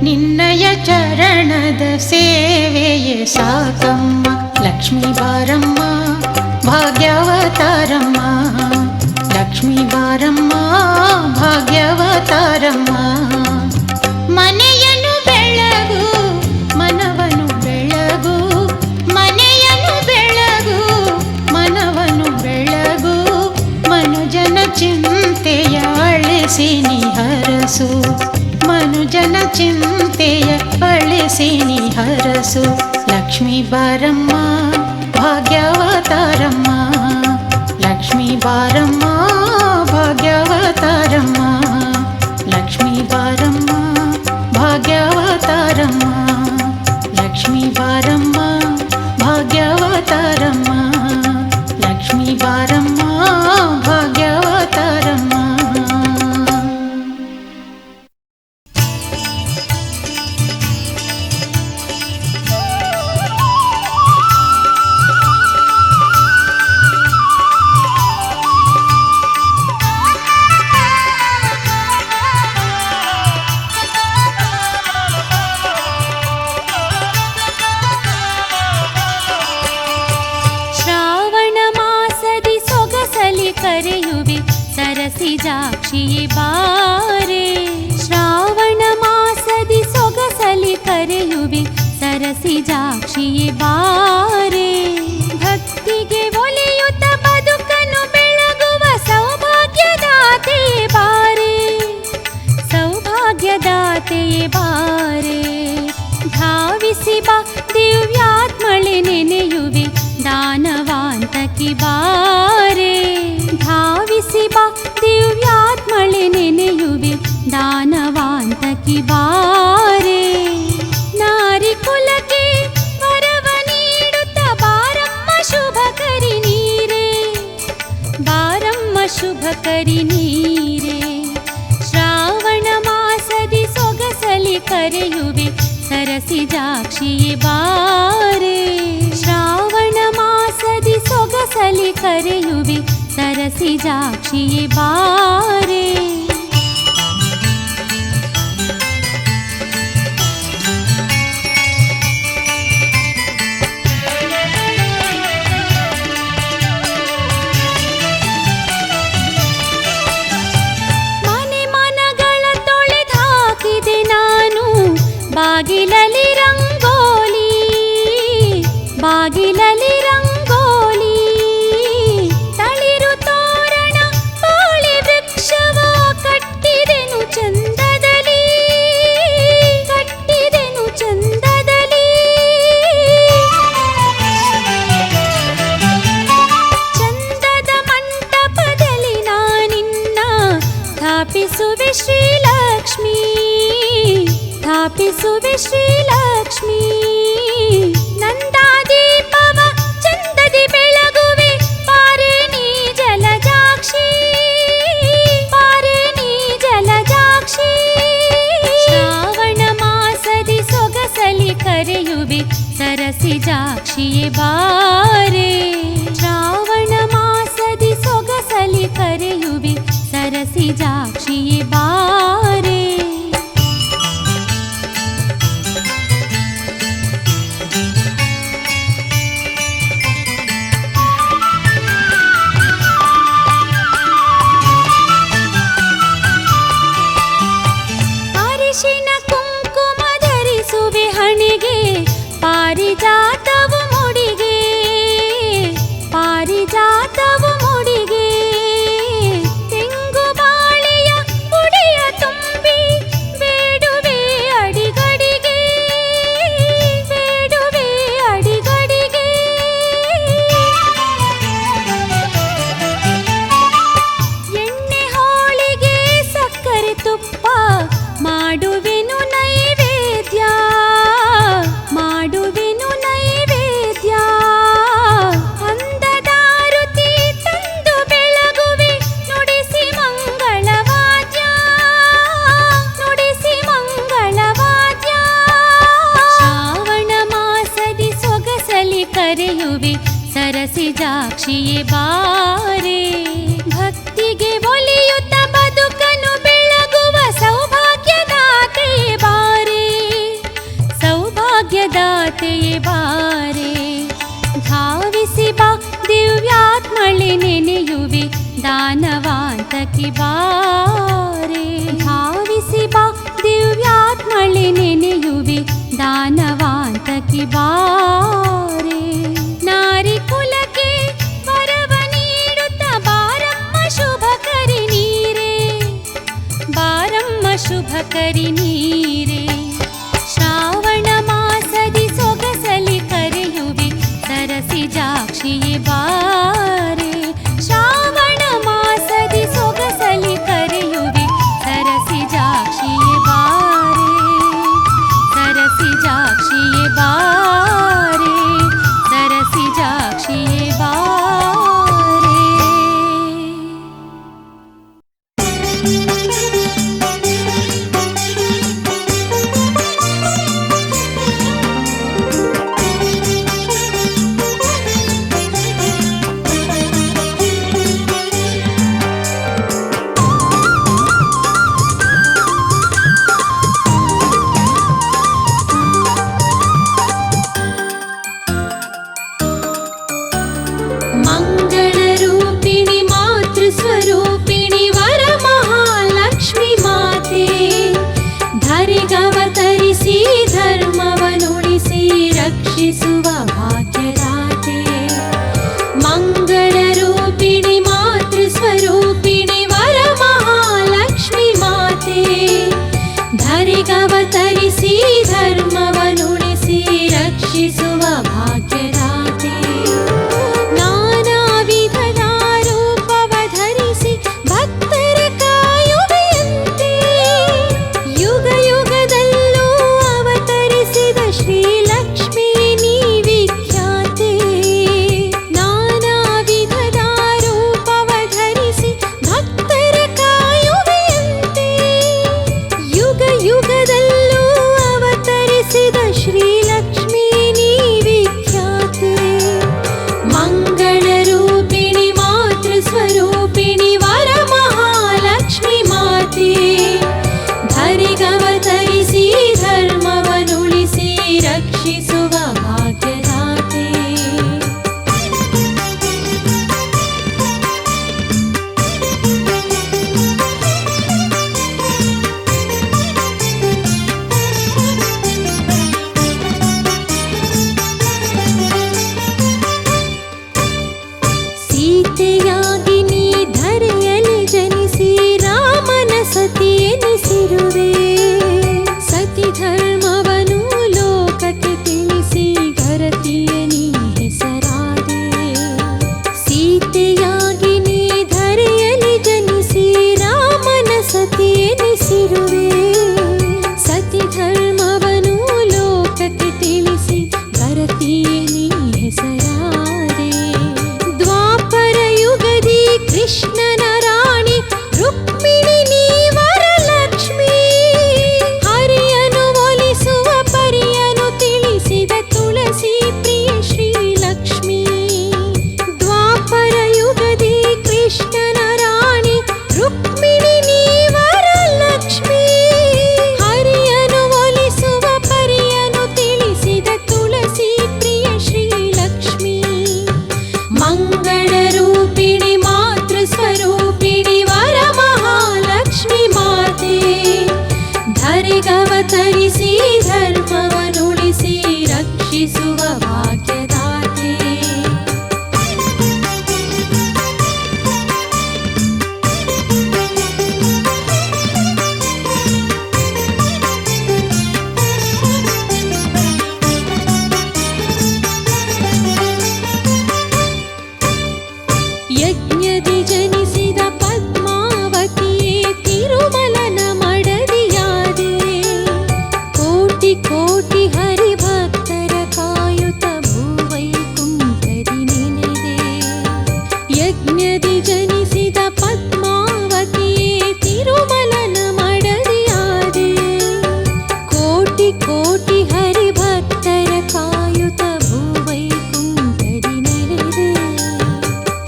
ನಿನ್ನಯ ಚರಣದ ಸೇವೆಯೇ ಸಾಕಮ್ಮ ಲಕ್ಷ್ಮೀ ಬಾರಮ್ಮ ಭಾಗ್ಯವತಾರಮ್ಮ ಲಕ್ಷ್ಮೀ ಬಾರಮ್ಮ ಭಾಗ್ಯವತಾರಮ್ಮ. ಮನೆಯನ್ನು ಬೆಳಗು ಮನವನ್ನು ಬೆಳಗು, ಮನೆಯನ್ನು ಬೆಳಗು ಮನವನ್ನು ಬೆಳಗು, ಮನುಜನ ಚಿಂತೆಯ ಅಳಿಸಿ ನೀ ಹರಸು, ಮನುಜನ ಚಿಂತೆಯ ಅಳಿಸಿ ನೀ ಹರಸು. ಲಕ್ಷ್ಮೀ ಬಾರಮ್ಮ ಭಾಗ್ಯವತಾರಮ್ಮ, ಲಕ್ಷ್ಮೀ ಬಾರಮ್ಮ ಭಾಗ್ಯವತಾರಮ್ಮ, ಲಕ್ಷ್ಮೀ ಬಾರಮ್ಮ ಭಾಗ್ಯವತಾರಮ್ಮ, ಲಕ್ಷ್ಮೀ ಬಾರಮ್ಮ ಭಾಗ್ಯವತಾರಮ್ಮ, ಲಕ್ಷ್ಮೀ ಬಾರಮ್ಮ ಭಾಗ್ಯವತಾರಮ್ಮ.
ಸರಸಿಜಾಕ್ಷಿಯೇ ಬಾರೆ, ಶ್ರಾವಣ ಮಾಸದಿ ಸೊಗಸಲಿ ಕರೆಯುವೆ ಸರಸಿಜಾಕ್ಷಿಯೇ ಬಾರೆ. ಭಕ್ತಿಗೆ ಒಲಿಯುತ್ತ ಬದುಕನ್ನು ಬೆಳಗುವ ಸೌಭಾಗ್ಯದಾತೆಯೇ ಬಾರೆ, ಸೌಭಾಗ್ಯದಾತೆಯೇ ಬಾರೆ. ಧಾವಿಸಿ ಬಾ ದಿವ್ಯಾತ್ಮಳೆ ನೆನೆಯುವೆ ದಾನವಾಂತಕಿ ಬಾರೆ, ಧಾವಿಸಿ ಬಾ ದಿವ್ಯಾತ್ಮಳೆ ನೆನೆಯುವೆ ದಾನವಾಂತಕಿ ಬಾರೆ. ನಾರಿ ಕುಲಕ್ಕೆ ವರವ ನೀಡುತ್ತ ಬಾರಮ್ಮ ಶುಭಕರಿ ನೀರೇ, ಬಾರಮ್ಮ ಶುಭಕರಿ ನೀರೇ. ಶ್ರಾವಣ ಮಾಸದಿ ಸೊಗಸಲಿ ಕರೆಯುವೆ ಸರಸಿಜಾಕ್ಷಿಯೇ ಬಾರೆ, ಶ್ರಾವಣ ಮಾಸದಿ ಸೊಗಸಲಿ ಕರೆಯುವೆ ಸರಸಿಜಾಕ್ಷಿಯೇ ಬಾರೆ. ಮನೆ ಮನಗಳ ತೊಳೆದಾಕಿದೆ ನಾನು, ಬಾಗಿಲಲ್ಲಿ ರಂಗೋಲಿ, ಬಾಗಿಲಲ್ಲಿ ರಂಗೋಲಿ. ತಳಿರು ತೋರಣ ಬಾಳೆ ವೃಕ್ಷವ ಕಟ್ಟಿದೆನು ಚಂದದಲ್ಲಿ, ಕಟ್ಟಿದೆನು ಚಂದದಲ್ಲಿ. ಚಂದದ ಮಂಟಪದಲ್ಲಿ ನಾನಿನ್ನ ಸ್ಥಾಪಿಸುವೆ ಶ್ರೀಲಕ್ಷ್ಮೀ, ಸ್ಥಾಪಿಸುವೆ ಶ್ರೀಲಕ್ಷ್ಮೀ. ನಂದಾದೀಪವ ಚಂದದಿ ಬೆಳಗುವೆ ಪಾರೆ ನೀ ಜಲಜಾಕ್ಷಿ, ಪಾರೆ ನೀ ಜಲಜಾಕ್ಷಿ. ಶ್ರಾವಣ ಮಾಸದಿ ಸೊಗಸಲಿ ಕರೆಯುವೆ ಸರಸಿಜಾಕ್ಷಿಯೇ ಬಾರೆ, ಶ್ರಾವಣ ಮಾಸದಿ ಸೊಗಸಲಿ ಕರೆಯುವೆ ಸರಸಿಜಾಕ್ಷಿಯೇ ಬಾರೆ. ಅರಿಶಿನ ಕುಂಕುಮ ಧರಿಸುವೆ ಹಣೆಗೆ, ಪಾರಿಜಾತವು ಮುಡಿಗೆ, ಪಾರಿಜಾತವು ಮುಡಿಗೆ. ತೆಂಗು ಬಾಳೆಯ ಉಡಿಯ ತುಂಬಿ ಬೇಡುವೆ ಅಡಿಗಡಿಗೆ, ಬೇಡುವೆ ಅಡಿಗಡಿಗೆ. ಎಣ್ಣೆ ಹೋಳಿಗೆ ಸಕ್ಕರೆ ತುಪ್ಪ ಮಾಡುವೆನು ನೈವೇದ್ಯ, ಮಾಡುವೆನು ದಾನವಾಂತಕಿ ಬಾರೆ ಧಾವಿಸಿ ಬಾ ದಿವ್ಯಾತ್ಮಳೆ ನೆನೆಯುವೆ ದಾನವಾಂತಕಿ ಬಾರೆ ನಾರಿ ಕುಲಕ್ಕೆ ವರವ ನೀಡುತ್ತ ಬಾರಮ್ಮ ಶುಭಕರಿ ನೀರೇ ಬಾರಮ್ಮ ಶುಭಕರಿ ನೀರೇ ಶ್ರಾವಣ ಮಾಸದಿ ಸೊಗಸಲಿ ಕರೆಯುವೆ ಸರಸಿ ಜಾಕ್ಷಿಯೇ ಬಾರೆ ಶ್ರಾವಣ ಮಾಸದಿ ಸೊಗಸಲಿ ಕರೆಯುವೆ ಸರಸಿ ಜಾಕ್ಷಿಯೇ ಬಾರೆ ಸರಸಿ ಜಾಕ್ಷಿಯೇ ಬಾರೆ ಸರಸಿ ಜಾಕ್ಷಿಯೇ ಬಾರೆ
ಮಂಗಳರೂಪಿಣಿ ಮಾತೃಸ್ವರೂಪಿಣಿ ವರಮಹಾಲಕ್ಷ್ಮಿ ಮಾತೆ ಧರೆಗವತರಿಸಿ ಧರ್ಮವನುಳಿಸಿ ರಕ್ಷಿಸುವ ಭಾಗ್ಯದಾತೆ ಮಂಗಳರೂಪಿಣಿ ಮಾತೃಸ್ವರೂಪಿಣಿ ವರಮಹಾಲಕ್ಷ್ಮಿ ಮಾತೆ ಧರೆಗವತರಿಸಿ ಧರ್ಮವನುಳಿಸಿ ರಕ್ಷಿಸುವ ಭಾಗ್ಯದಾತೆ ನಾನಾ ವಿಧದ ರೂಪವ ಧರಿಸಿ ಭಕ್ತರ ಕಾಯುವೆಯಂತೆ ಯುಗ ಯುಗದಲ್ಲೂ ಅವತರಿಸಿದ ಶ್ರೀಲಕ್ಷ್ಮೀ ನೀ ವಿಖ್ಯಾತೆ ನಾನಾ ವಿಧದ ರೂಪವ ಧರಿಸಿ ಭಕ್ತರ ಕಾಯುವೆಯಂತೆ ಯುಗ ಯುಗದಲ್ಲೂ ಅವತರಿಸಿದ ಶ್ರೀಲಕ್ಷ್ಮೀ ನೀ ವಿಖ್ಯಾತೆ ಮಂಗಳರೂಪಿಣಿ ಮಾತೃಸ್ವರೂಪಿಣಿ ವರಮಹಾಲಕ್ಷ್ಮಿ ಮಾತೆ ಧರೆಗವತರಿಸಿ ಧರ್ಮವನುಳಿಸಿ ರಕ್ಷಿಸುವ ಭಾಗ್ಯದಾತೆ ಸೀತೆಯಾಗಿ ನೀ ಧರೆಯಲ್ಲಿ ಜನಿಸಿ ರಾಮನ ಸತಿ ಎನಿಸಿರುವೆ ಸತಿ ಧರ್ಮವನು ಲೋಕಕ್ಕೆ ತಿಳಿಸಿ ಗರತಿಯ ನೀ ಹೆಸರಾದೆ ಸೀತೆಯಾಗಿ ನೀ ಧರೆಯಲ್ಲಿ ಜನಿಸಿ ರಾಮನ ಸತಿ ಎನಿಸಿರುವೆ ಸತಿ ಧರ್ಮವನು ಲೋಕಕ್ಕೆ ತಿಳಿಸಿ ಗರತಿಯ ನೀ ಹೆಸರಾದೆ ದ್ವಾಪರ ಯುಗದಿ ಕೃಷ್ಣನ ರಾಣಿ ರುಕ್ಮಿಣಿ ನೀ ವರಲಕ್ಷ್ಮಿ ಹರಿಯನು ಒಲಿಸುವ ಪರಿಯನು ತಿಳಿಸಿದ ತುಳಸಿ ಪ್ರಿಯ ಶ್ರೀಲಕ್ಷ್ಮಿ ದ್ವಾಪರ ಯುಗದಿ ಕೃಷ್ಣನ ರಾಣಿ ರುಕ್ಮಿಣಿ ನೀ ವರಲಕ್ಷ್ಮಿ ಹರಿಯನು ಒಲಿಸುವ ಪರಿಯನು ತಿಳಿಸಿದ ತುಳಸಿ ಪ್ರಿಯ ಶ್ರೀಲಕ್ಷ್ಮಿ ಮಂಗಳರೂಪಿಣಿ ಮಾತೃಸ್ವರೂಪಿಣಿ ವರಮಹಾಲಕ್ಷ್ಮಿ ಮಾತೆ ಧರೆಗವತರಿಸಿ ಧರ್ಮವನುಳಿಸಿ ರಕ್ಷಿಸುವ ಭಾಗ್ಯದಾತೆ ಯಜ್ಞದಿ ಜನಿಸಿದ ಪದ್ಮಾವತಿಯೇ ತಿರುಮಲನ ಮಡದಿಯಾದೆ ಕೋಟಿ ಕೋಟಿ ಹರಿಭಕ್ತರ ಕಾಯುತ್ತ ಭೂವೈಕುಂಠದಿ ನೆನೆದೆ ಯಜ್ಞದಿ ಜನಿಸಿದ ಪದ್ಮಾವತಿಯೇ ತಿರುಮಲನ ಮಡದಿಯಾದೆ ಕೋಟಿ ಕೋಟಿ ಹರಿಭಕ್ತರ ಕಾಯುತ್ತ ಭೂವೈಕುಂಠದಿ ನೆನೆದೆ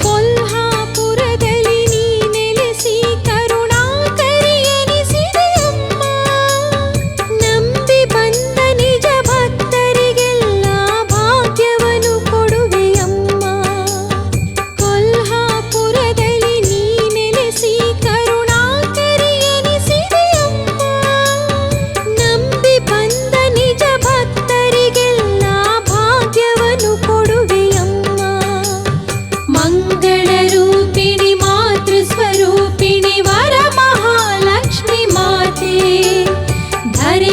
ಕೊಲ್ಹಾಪುರದಲ್ಲಿ ನೀ ನೆಲೆಸಿ ಕರುಣಾಕರಿ ಎನಿಸಿದೆಯಮ್ಮ ನಂಬಿ ಬಂದ ನಿಜ ಭಕ್ತರಿಗೆಲ್ಲ ಭಾಗ್ಯವನ್ನು ಕೊಡುವೆಯಮ್ಮ ಕೊಲ್ಹಾಪುರದಲ್ಲಿ ನೀ ನೆಲೆಸಿ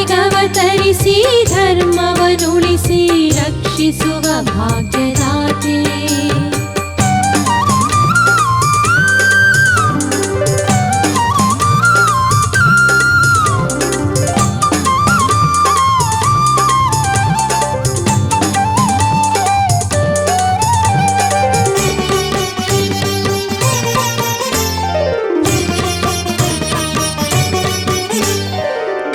ಧರೆಗವತರಿಸಿ ಧರ್ಮವನುಳಿಸಿ ರಕ್ಷಿಸುವ ಭಾಗ್ಯದಾತೆ.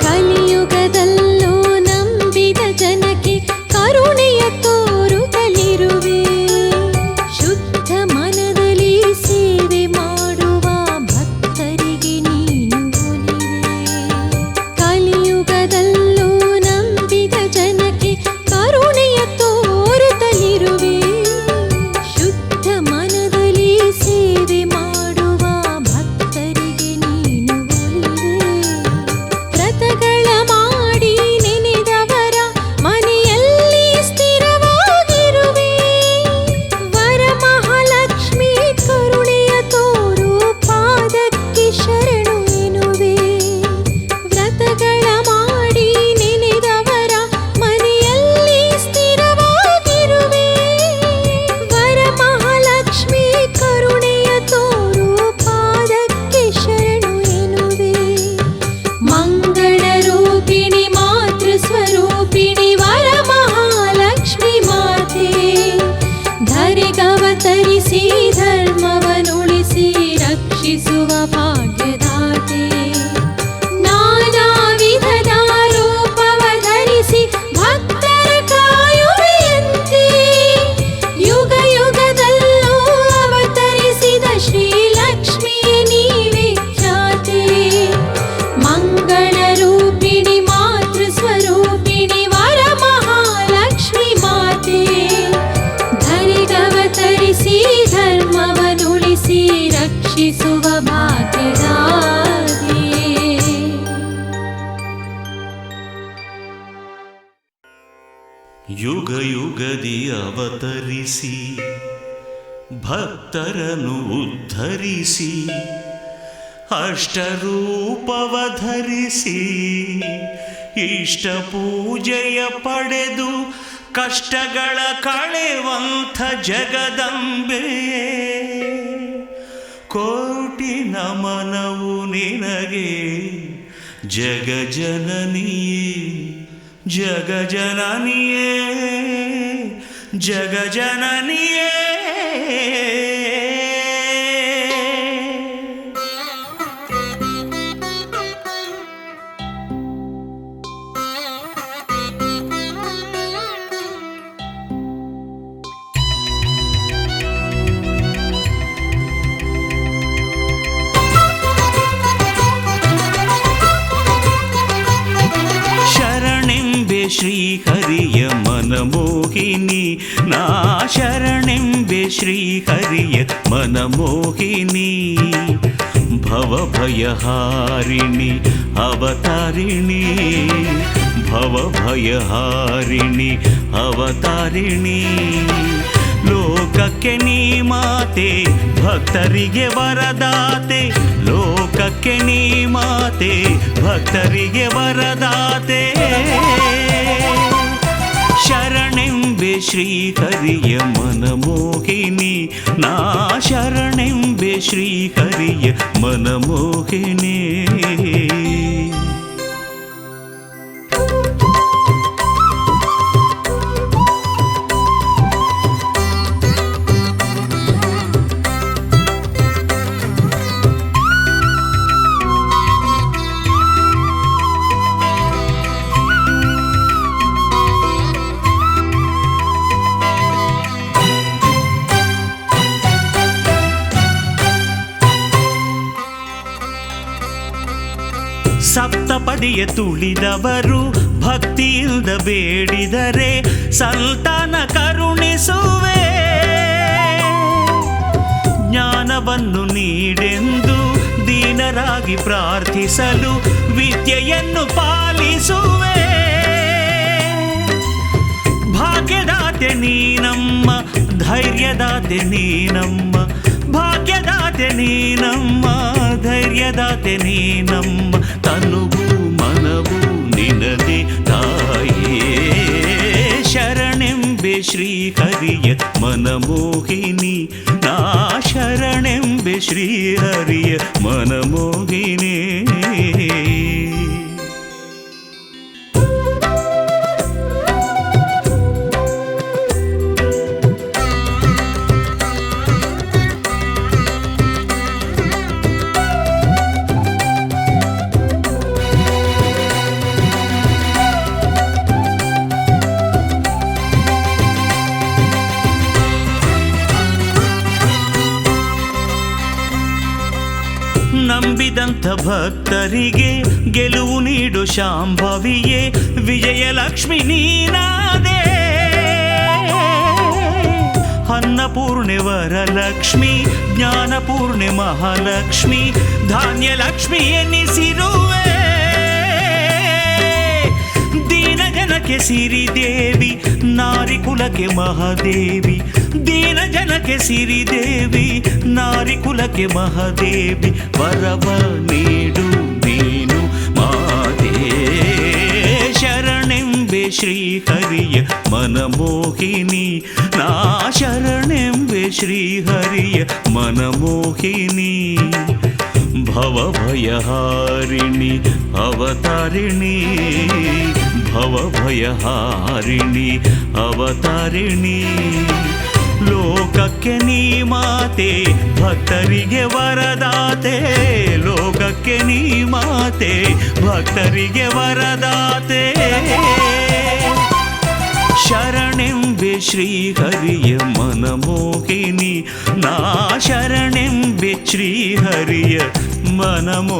ಕಲಿಯುಗದಲ್ಲೂ ನಂಬಿದ ಜನಕ್ಕೆ ಕರುಣೆಯ ತೋರುತ್ತಲಿರುವೆ. ಶುದ್ಧ ಮನದಲ್ಲಿ ಸೇವೆ ಮಾಡುವ ಭಕ್ತರಿಗೆ ನೀನು ಒಲಿವೆ. ಕಲಿಯುಗದಲ್ಲೂ ನಂಬಿದ ಜನಕ್ಕೆ ಕರುಣೆಯ ತೋರುತ್ತಲಿರುವೆ. ಶುದ್ಧ ಮನದಲ್ಲಿ ಸೇವೆ ಮಾಡುವ ಭಕ್ತರಿಗೆ ನೀನು ಒಲಿವೆ. ವ್ರತಗಳ ಮಾಡಿ ನೆನೆದವರ ಮನೆಯಲ್ಲಿ ಸ್ಥಿರವಾಗಿರುವೆ. ವರಮಹಾಲಕ್ಷ್ಮಿ ಕರುಣೆಯ ತೋರು ಪಾದಕ್ಕೆ ಶರಣು ಎನ್ನುವೆ. ವ್ರತಗಳ ಮಾಡಿ ನೆನೆದವರ ಮನೆಯಲ್ಲಿ ಸ್ಥಿರವಾಗಿರುವೆ. ವರಮಹಾಲಕ್ಷ್ಮಿ ಕರುಣೆಯ ತೋರು ಪಾದಕ್ಕೆ ಶರಣು ಎನ್ನುವೆ. ಮಂಗಳ ರೂಪಿಣಿ ಮಾತೃ ಸ್ವರೂಪಿಣಿ ವರಮಹಾಲಕ್ಷ್ಮಿ ಮಾತೆ. ಧರೆಗವತರಿಸಿ ಧರ್ಮವನುಳಿಸಿ ರಕ್ಷಿಸುವ ಭಾಗ್ಯದಾತೆ. ನಾನಾ ವಿಧದ ರೂಪವ ಧರಿಸಿ ಭಕ್ತರ ಕಾಯುವೆಯಂತೆ. ಯುಗ ಯುಗದಲ್ಲೂ ಅವತರಿಸಿದ ಶ್ರೀಲಕ್ಷ್ಮಿಯೇ ನೀವೇ ಖ್ಯಾತೆ. ಮಂಗಳ ರೂಪಿಣಿ ಮಾತೃ ಸ್ವರೂಪಿಣಿ ವರಮಹಾಲಕ್ಷ್ಮಿ ಮಾತೆ. ಧರೆಗವತರಿಸಿ ಧರ್ಮವನುಳಿಸಿ ರಕ್ಷಿಸುವ ಭಾಗ್ಯದಾತೆ.
ಯುಗ ಯುಗದಿ ಅವತರಿಸಿ ಭಕ್ತರನ್ನು ಉದ್ಧರಿಸಿ ಅಷ್ಟರೂಪವ ಧರಿಸಿ ಇಷ್ಟ ಪೂಜೆಯ ಪಡೆದು ಕಷ್ಟಗಳ ಕಳೆವಂಥ ಜಗದಂಬೆ. ಕೋಟಿ ನಮನವು ನಿನಗೆ ಜಗಜನನಿಯೇ ಜಗಜನನಿಯೇ ಜಗಜನನಿಯೇ. ಶರಣೆಂಬೆ ಶ್ರೀಹರಿಯ ಮನಮೋಹಿನಿ ನಾ. ಶರಣೆಂಬೆ ಶ್ರೀಹರಿಯ ಮನಮೋಹಿನಿ. ಭವಭಯಹಾರಿಣಿ ಅವತಾರಿಣಿ. ಭವಭಯಹಾರಿಣಿ ಅವತಾರಿಣಿ. ಲೋಕಕ್ಕೆ ನೀ ಮಾತೆ ಭಕ್ತರಿಗೆ ವರದಾತೆ. ಲೋಕಕ್ಕೆ ನೀ ಮಾತೆ ಭಕ್ತರಿಗೆ ವರದಾತೆ. ಶರಣೆಂಬೆ ಶ್ರೀಹರಿಯ ಮನಮೋಹಿನಿ ನಾ. ಶರಣೆಂಬೆ ಶ್ರೀಹರಿಯ ಮನಮೋಹಿನಿ. ಸಪ್ತಪದಿಯ ತುಳಿದವರು ಭಕ್ತಿಯಿಂದ ಬೇಡಿದರೆ ಸಂತಾನ ಕರುಣಿಸುವೆ. ಜ್ಞಾನವನ್ನು ನೀಡೆಂದು ದೀನರಾಗಿ ಪ್ರಾರ್ಥಿಸಲು ವಿದ್ಯೆಯನ್ನು ಪಾಲಿಸುವೆ. ಭಾಗ್ಯದಾತೆ ನೀನಮ್ಮ ಧೈರ್ಯದಾತೆ ನೀನಮ್ಮ. ಭಾಗ್ಯದಾತೆ ಧನ್ಯದಾತೆ ನೀನಮ್ಮ, ಧೈರ್ಯದಾತೆ ನೀನಮ್ಮ, ತನುವು ಮನವು ನಿನದೆ ತಾಯೇ. ಶರಣೆಂಬೆ ಶ್ರೀಹರಿಯ ಮನಮೋಹಿನಿ, ನಾ ಶರಣೆಂಬೆ ಶ್ರೀಹರಿಯ ಮನಮೋಹಿನಿ. ನಂಬಿದಂಥ ಭಕ್ತರಿಗೆ ಗೆಲುವು ನೀಡು ಶಾಂಭವಿಯೇ, ವಿಜಯಲಕ್ಷ್ಮಿ ನೀನಾದೆ. ಅನ್ನಪೂರ್ಣೆ ವರಲಕ್ಷ್ಮಿ, ಜ್ಞಾನಪೂರ್ಣೆ ಮಹಾಲಕ್ಷ್ಮಿ, ಧಾನ್ಯಲಕ್ಷ್ಮಿ ಎನ್ನಿಸಿರುವೆ. ದೀನಜನಕ್ಕೆ ಸಿರಿದೇವಿ, ನಾರಿ ಕುಲಕ್ಕೆ ಮಹಾದೇವಿ. ದೀನ ಜನಕ್ಕೆ ಸಿರಿದೇವಿ, ನಾರಿ ಕುಲಕ್ಕೆ ಮಹಾದೇವಿ. ವರವ ನೀಡು ನೀನು ಮಾತೆ. ಶರಣೆಂಬೆ ಶ್ರೀಹರಿಯ ಮನಮೋಹಿನಿ, ನಾ ಶರಣೆಂಬೆ ಶ್ರೀಹರಿಯ ಮನಮೋಹಿನಿ. ಭವಭಯಹಾರಿಣಿ ಅವತಾರಿಣಿ, ಭವಭಯಹಾರಿಣಿ ಅವತಾರಿಣಿ. ಲೋಕಕ್ಕೆ ನೀ ಮಾತೆ, ಭಕ್ತರಿಗೆ ವರದಾತೆ. ಲೋಕಕ್ಕೆ ನೀ ಮಾತೆ, ಭಕ್ತರಿಗೆ ವರದಾತೆ. ಶರಣೆಂಬೆ ಶ್ರೀಹರಿಯ ಮನಮೋಹಿನಿ, ನಾ ಶರಣೆಂಬೆ ಶ್ರೀಹರಿಯ ಮನಮೋಹಿನಿ.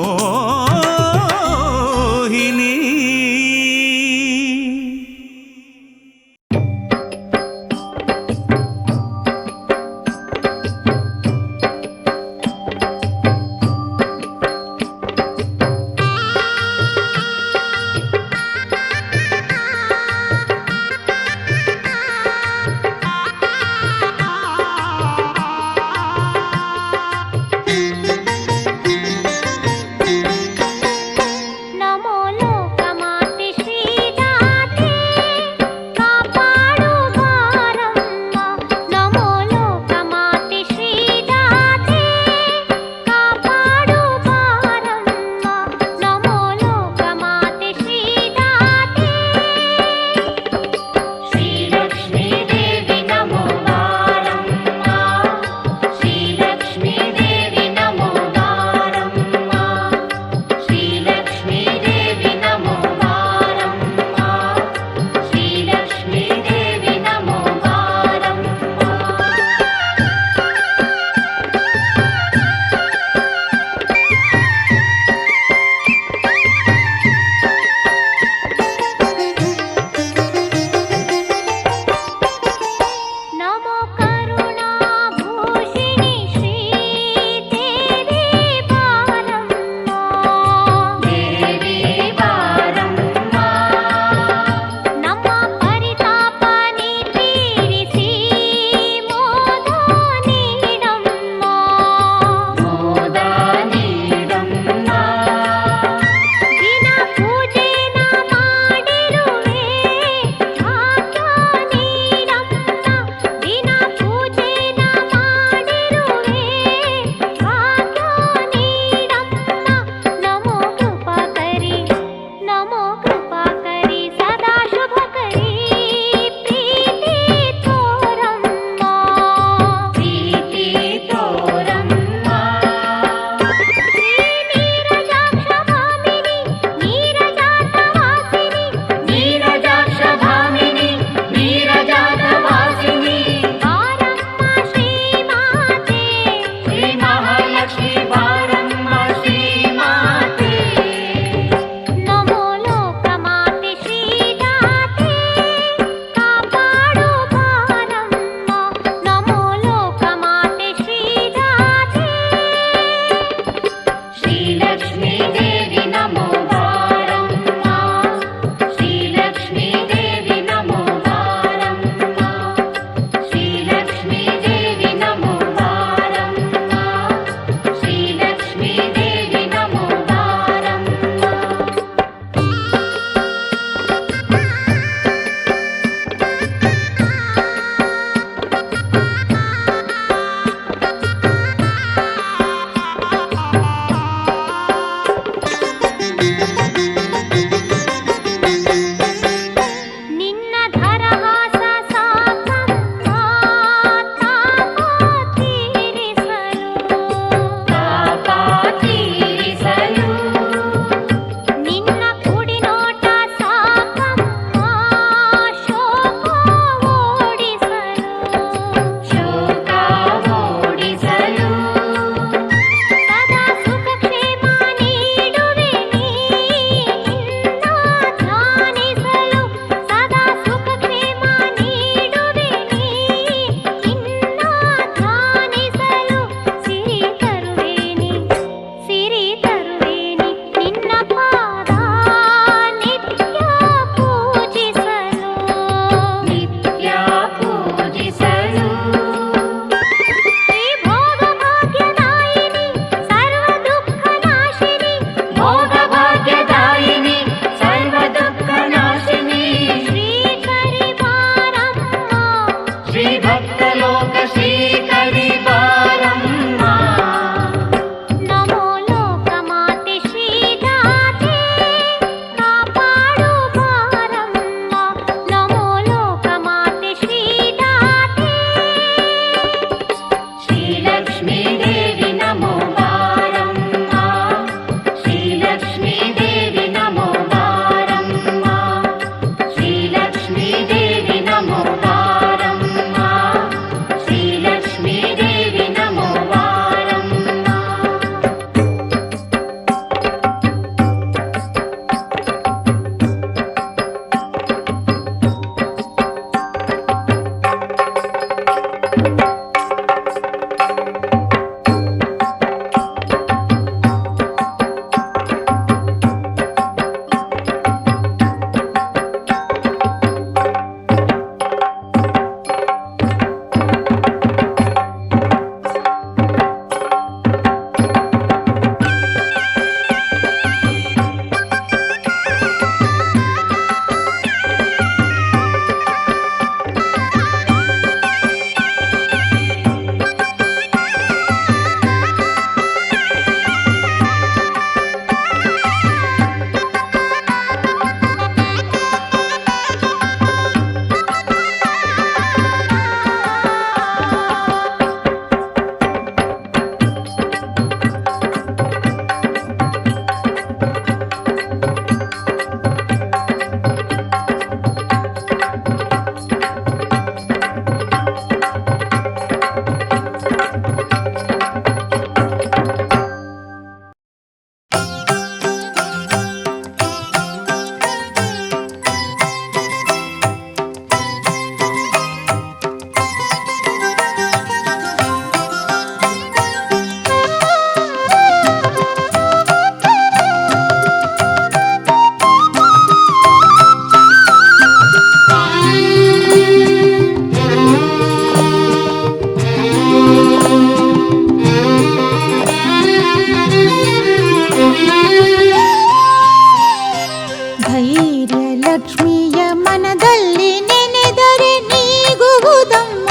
ಲಕ್ಷ್ಮಿಯ ಮನದಲ್ಲಿ ನೆನೆದರೆ ನೀಗುವುದಮ್ಮ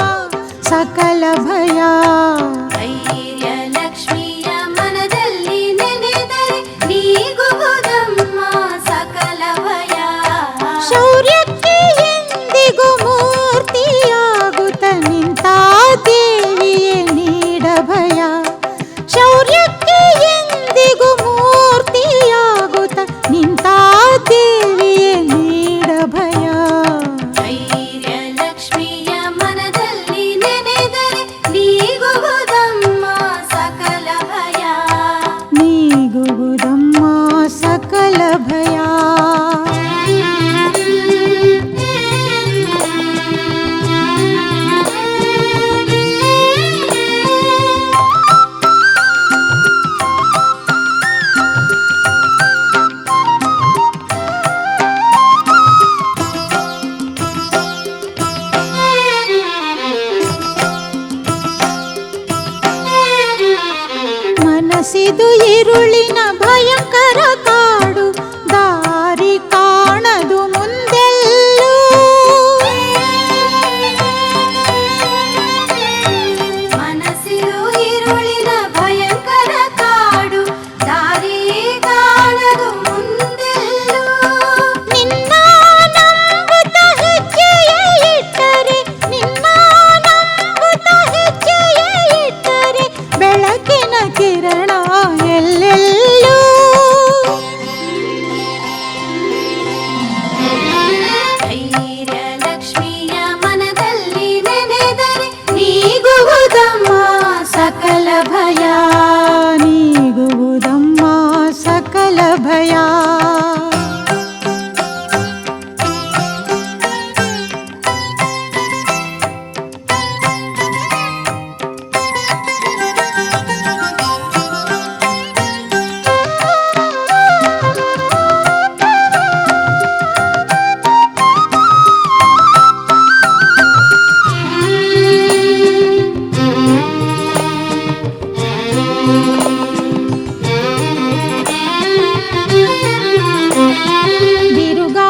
ಸಕಲ ಭಯ.
ಧೈರ್ಯ ಲಕ್ಷ್ಮಿಯ ಮನದಲ್ಲಿ ನೆನೆದರೆ ನೀಗುವುದಮ್ಮ ಸಕಲ ಭಯ.
ಶೌರ್ಯಕ್ಕೆ ಎಂದಿಗೂ ಮೂರ್ತಿಯಾಗುತ್ತ ನಿಂತ ದೇವಿಯೇ ನೀಡ ಭಯ. ಶೌರ್ಯಕ್ಕೆ ಎಂದಿಗೂ ಮೂರ್ತಿಯಾಗುತ್ತ ನಿಂತ ದೇವಿಯೇ ನೀಡ ಭಯ.
ಧೈರ್ಯ ಲಕ್ಷ್ಮಿಯ ಮನದಲ್ಲಿ ನೆನೆದರೆ ನೀಗುವುದಮ್ಮ ಸಕಲ ಭಯ.
ನೀಗುವುದಮ್ಮ ಸಕಲ ಭಯ. ಮನಸ್ಸಿದು ഇരുಳಿನ ಭಯಂಕರ ಕಾಡು, ದಾರಿ ಕಾಣದು ಮುಂದೆಲ್ಲೂ.
ಮನಸ್ಸಿರು ഇരുಳಿನ ಭಯಂಕರ ಕಾಡು, ದಾರಿ ಕಾಣದು ಮುಂದೆಲ್ಲೂ.
ನಿನ್ನ ನಂಬುತ್ತ ಹೆಜ್ಜೆಯ ಇಟ್ಟರೆ, ನಿನ್ನ ನಂಬುತ್ತ ಹೆಜ್ಜೆಯ ಇಟ್ಟರೆ ಬೆಳಕಿನ ಕಿರಣ ಎಲ್ಲೆಲ್ಲೂ.
ಧೈರ್ಯ ಲಕ್ಷ್ಮಿಯ ಮನದಲ್ಲಿ ನೆನೆದರೆ ನೀಗುವುದಮ್ಮ ಸಕಲ ಭಯ.
ನೀಗುವುದಮ್ಮ ಸಕಲ ಭಯ.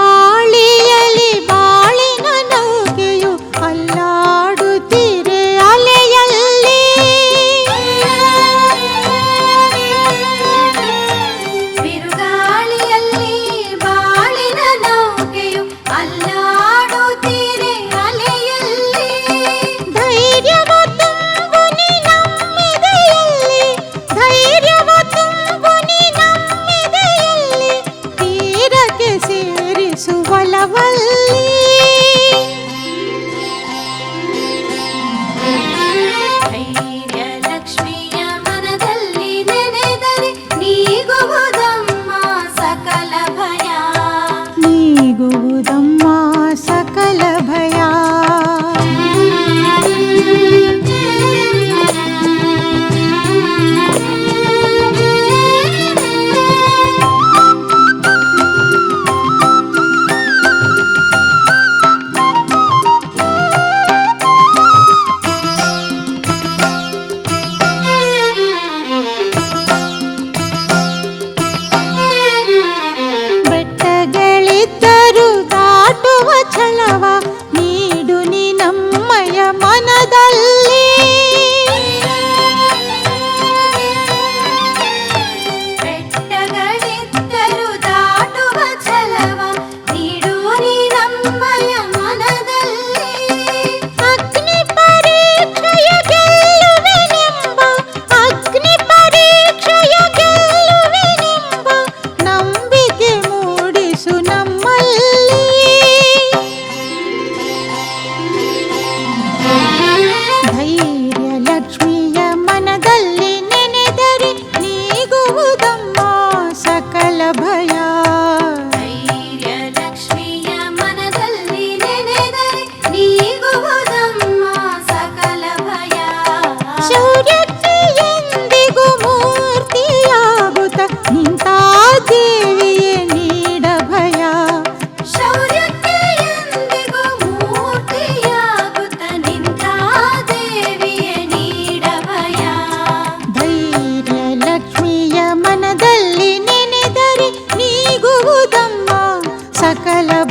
ಬಿರುಗಾಳಿಯಲ್ಲಿ ಬಾಳಿನ ನೌಕೆಯು ಅಲ್ಲಾಡುತ್ತೀರೆ ಅಲೆಯಲ್ಲಿ.
ಬಿರುಗಾಳಿಯಲ್ಲಿ ಬಾಳಿನ ನೌಕೆಯು ಅಲ್ಲಾಡುತ್ತೀರೆ ಅಲೆಯಲ್ಲಿ.
ಧೈರ್ಯವ ತುಂಬು ನೀ ನಮ್ಮೆದೆಯಲ್ಲಿ, ಧೈರ್ಯವ ತುಂಬು ನೀ ನಮ್ಮೆದೆಯಲ್ಲಿ, ತೀರಕ್ಕೆ ಸೇರಿಸುವಲವಲ್ಲಿ.
ಧೈರ್ಯ ಲಕ್ಷ್ಮಿಯ ಮನದಲ್ಲಿ ನೆನೆದರೆ ನೀಗುವುದಮ್ಮ ಸಕಲ ಭಯ.
ನೀಗುವುದಮ್ಮ ಸಕಲ ಭಯ.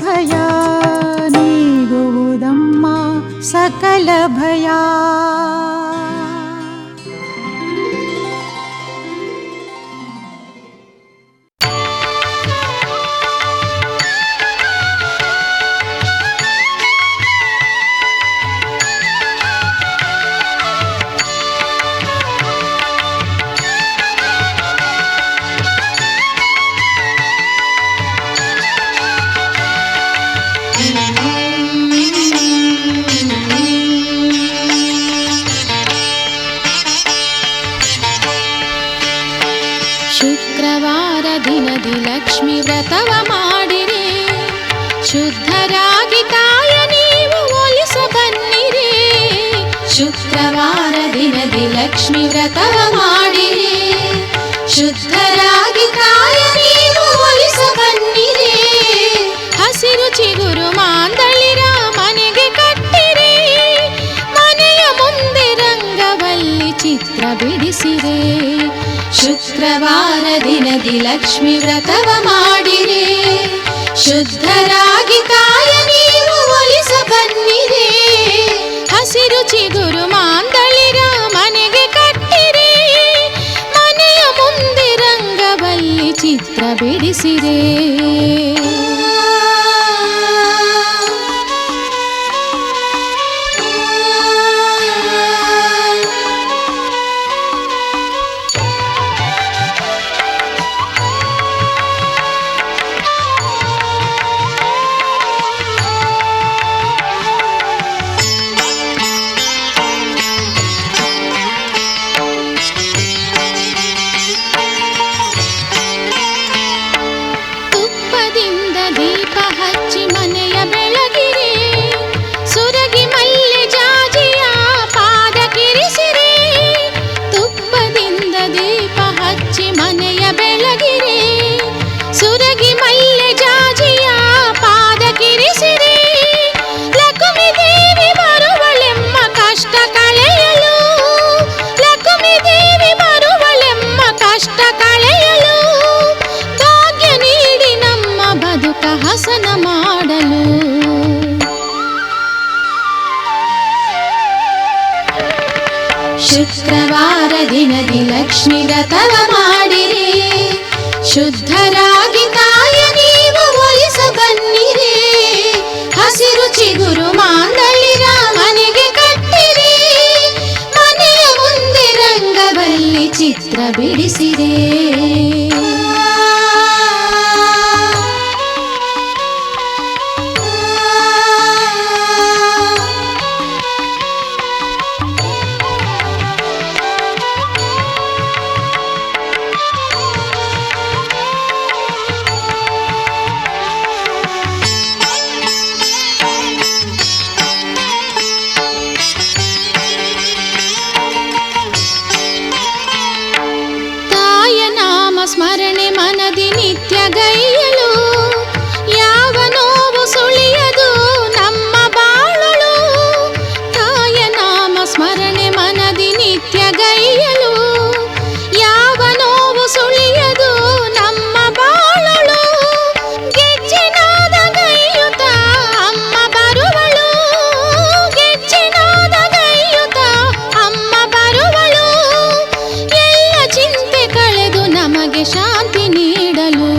ಭಯ ನೀಗುವುದಮ್ಮ ಸಕಲ ಭಯ.
ಶುಕ್ರವಾರ ದಿನದಿ ಲಕ್ಷ್ಮಿ ವ್ರತವ ಮಾಡಿರಿ, ಶುದ್ಧರಾಗಿ ತಾಯ ನೀವು ಒಲಿಸ ಬನ್ನಿರಿ. ಶುಕ್ರವಾರ ದಿನದಿ ಲಕ್ಷ್ಮಿ ವ್ರತವ ಮಾಡಿರಿ, ಶುದ್ಧರಾಗಿ ತಾಯ ನೀವು ಒಲಿಸ ಬನ್ನಿರಿ. ಹಸಿರು ಚಿಗುರು ಮಾಂದಳಿರ ಮನೆಗೆ ಕಟ್ಟಿರಿ, ಮನೆಯ ಮುಂದೆ ರಂಗವಲ್ಲಿ ಚಿತ್ರ ಬಿಡಿಸಿರೆ. ಶುಕ್ರವಾರ ದಿನದಿ ಲಕ್ಷ್ಮಿ ವ್ರತವ ಮಾಡಿರಿ, ಶುದ್ಧರಾಗಿ ತಾಯ ನೀವು ಒಲಿಸ ಬನ್ನಿರಿ. ಹಸಿರು ಚಿಗುರು ಮಾಂದಳಿರ ಮನೆಗೆ ಕಟ್ಟಿರಿ, ಮನೆಯ ಮುಂದೆ ರಂಗವಲ್ಲಿ ಚಿತ್ರ ಬಿಡಿಸಿರೆ. ಶುಕ್ರವಾರ ದಿನದಿ ಲಕ್ಷ್ಮಿ ವ್ರತವ ಮಾಡಿರಿ, ಶುದ್ಧರಾಗಿ ತಾಯ ನೀವು ಒಲಿಸ ಬನ್ನಿರಿ. ಹಸಿರು ಚಿಗುರು ಮಾಂದಳಿರ ಮನೆಗೆ ಕಟ್ಟಿರಿ, ಮನೆಯ ಮುಂದೆ ರಂಗವಲ್ಲಿ ಚಿತ್ರ ಬಿಡಿಸಿರೆ. ಸ್ಮರಣೆ ಮನದಿ ನಿತ್ಯ ಗೈಯಲು, ಯಾವ ನೋವು ಸುಳಿಯದು ನಮ್ಮ ಬಾಳಲು. ತಾಯ ನಾಮ ಸ್ಮರಣೆ ಮನದಿ ನಿತ್ಯ ಗೈಯಲು, ಯಾವ ನೋವು ಸುಳಿಯದು ನಮ್ಮ ಬಾಳಲು. ಗೆಜ್ಜೆನಾದ ಗೈಯುತ ಅಮ್ಮ ಬರುವಳು, ಗೆಜ್ಜೆನಾದ ಗೈಯುತ ಅಮ್ಮ ಬರುವಳು. ಎಲ್ಲ ಚಿಂತೆ ಕಳೆದು ನಮಗೆ ಶಾಂತಿ ನೀಡಲು.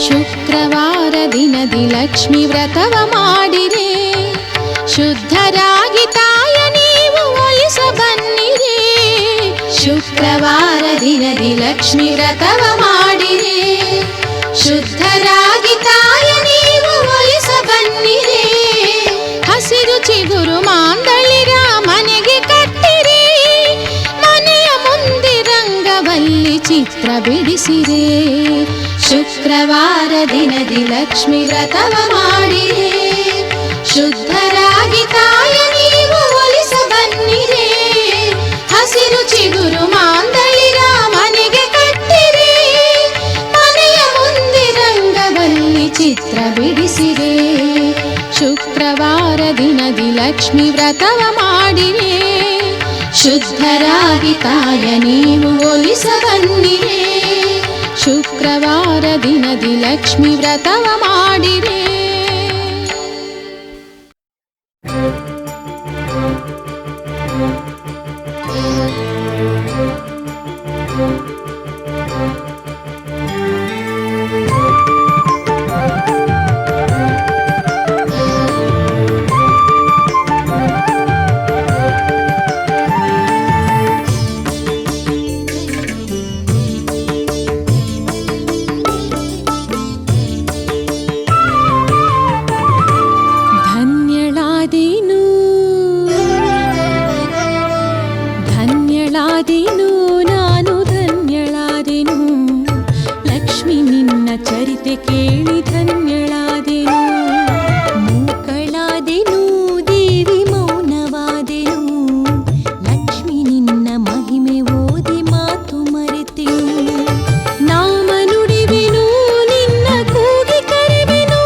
ಶುಕ್ರವಾರ ದಿನದಿ ಲಕ್ಷ್ಮಿ ವ್ರತವ ಮಾಡಿರಿ, ಶುದ್ಧರಾಗಿ ತಾಯ ನೀವು ಒಲಿಸ ಬನ್ನಿರಿ. ಶುಕ್ರವಾರ ದಿನದಿ ಲಕ್ಷ್ಮಿ ವ್ರತವ ಮಾಡಿರಿ, ಶುದ್ಧರಾಗಿ ತಾಯ ನೀವು ಒಲಿಸ ಬನ್ನಿರಿ. ಹಸಿರು ಚಿಗುರು ಮಾಂದಳಿರ ಮನೆಗೆ ಕಟ್ಟಿರಿ, ಮನೆಯ ಮುಂದೆ ರಂಗವಲ್ಲಿ ಚಿತ್ರ ಬಿಡಿಸಿರೆ. ಶುಕ್ರವಾರ ದಿನದಿ ಲಕ್ಷ್ಮಿ ವ್ರತವ ಮಾಡಿರಿ, ಶುದ್ಧರಾಗಿ ತಾಯ ನೀವು ಒಲಿಸ ಬನ್ನಿರಿ. ಹಸಿರು ಚಿಗುರು ಮಾಂದಳಿರ ಮನೆಗೆ ಕಟ್ಟಿರಿ, ಮನೆಯ ಮುಂದೆ ರಂಗವಲ್ಲಿ ಚಿತ್ರ ಬಿಡಿಸಿರೆ. ಶುಕ್ರವಾರ ದಿನದಿ ಲಕ್ಷ್ಮಿ ವ್ರತವ ಮಾಡಿರಿ, ಶುದ್ಧರಾಗಿ ತಾಯ ನೀವು ಒಲಿಸ ಬನ್ನಿರಿ. ಆದಿಲಕ್ಷ್ಮಿ ವ್ರತವ ಮಾಡಿರೆ.
ಧನ್ಯಳಾದೆನು ನಾನು ಧನ್ಯಳಾದೆನು, ಲಕ್ಷ್ಮಿ ನಿನ್ನ ಚರಿತೆ ಕೇಳಿ ಧನ್ಯಳಾದೆನು. ಮೂಕಳಾದೆನು ದೇವಿ ಮೌನವಾದೆನು, ಲಕ್ಷ್ಮಿ ನಿನ್ನ ಮಹಿಮೆ ಓದಿ ಮಾತು ಮರೆತೆನು. ನಾಮ ನುಡಿವೆನು ನಿನ್ನ ಕೂಗಿ ಕರೆವೆನು,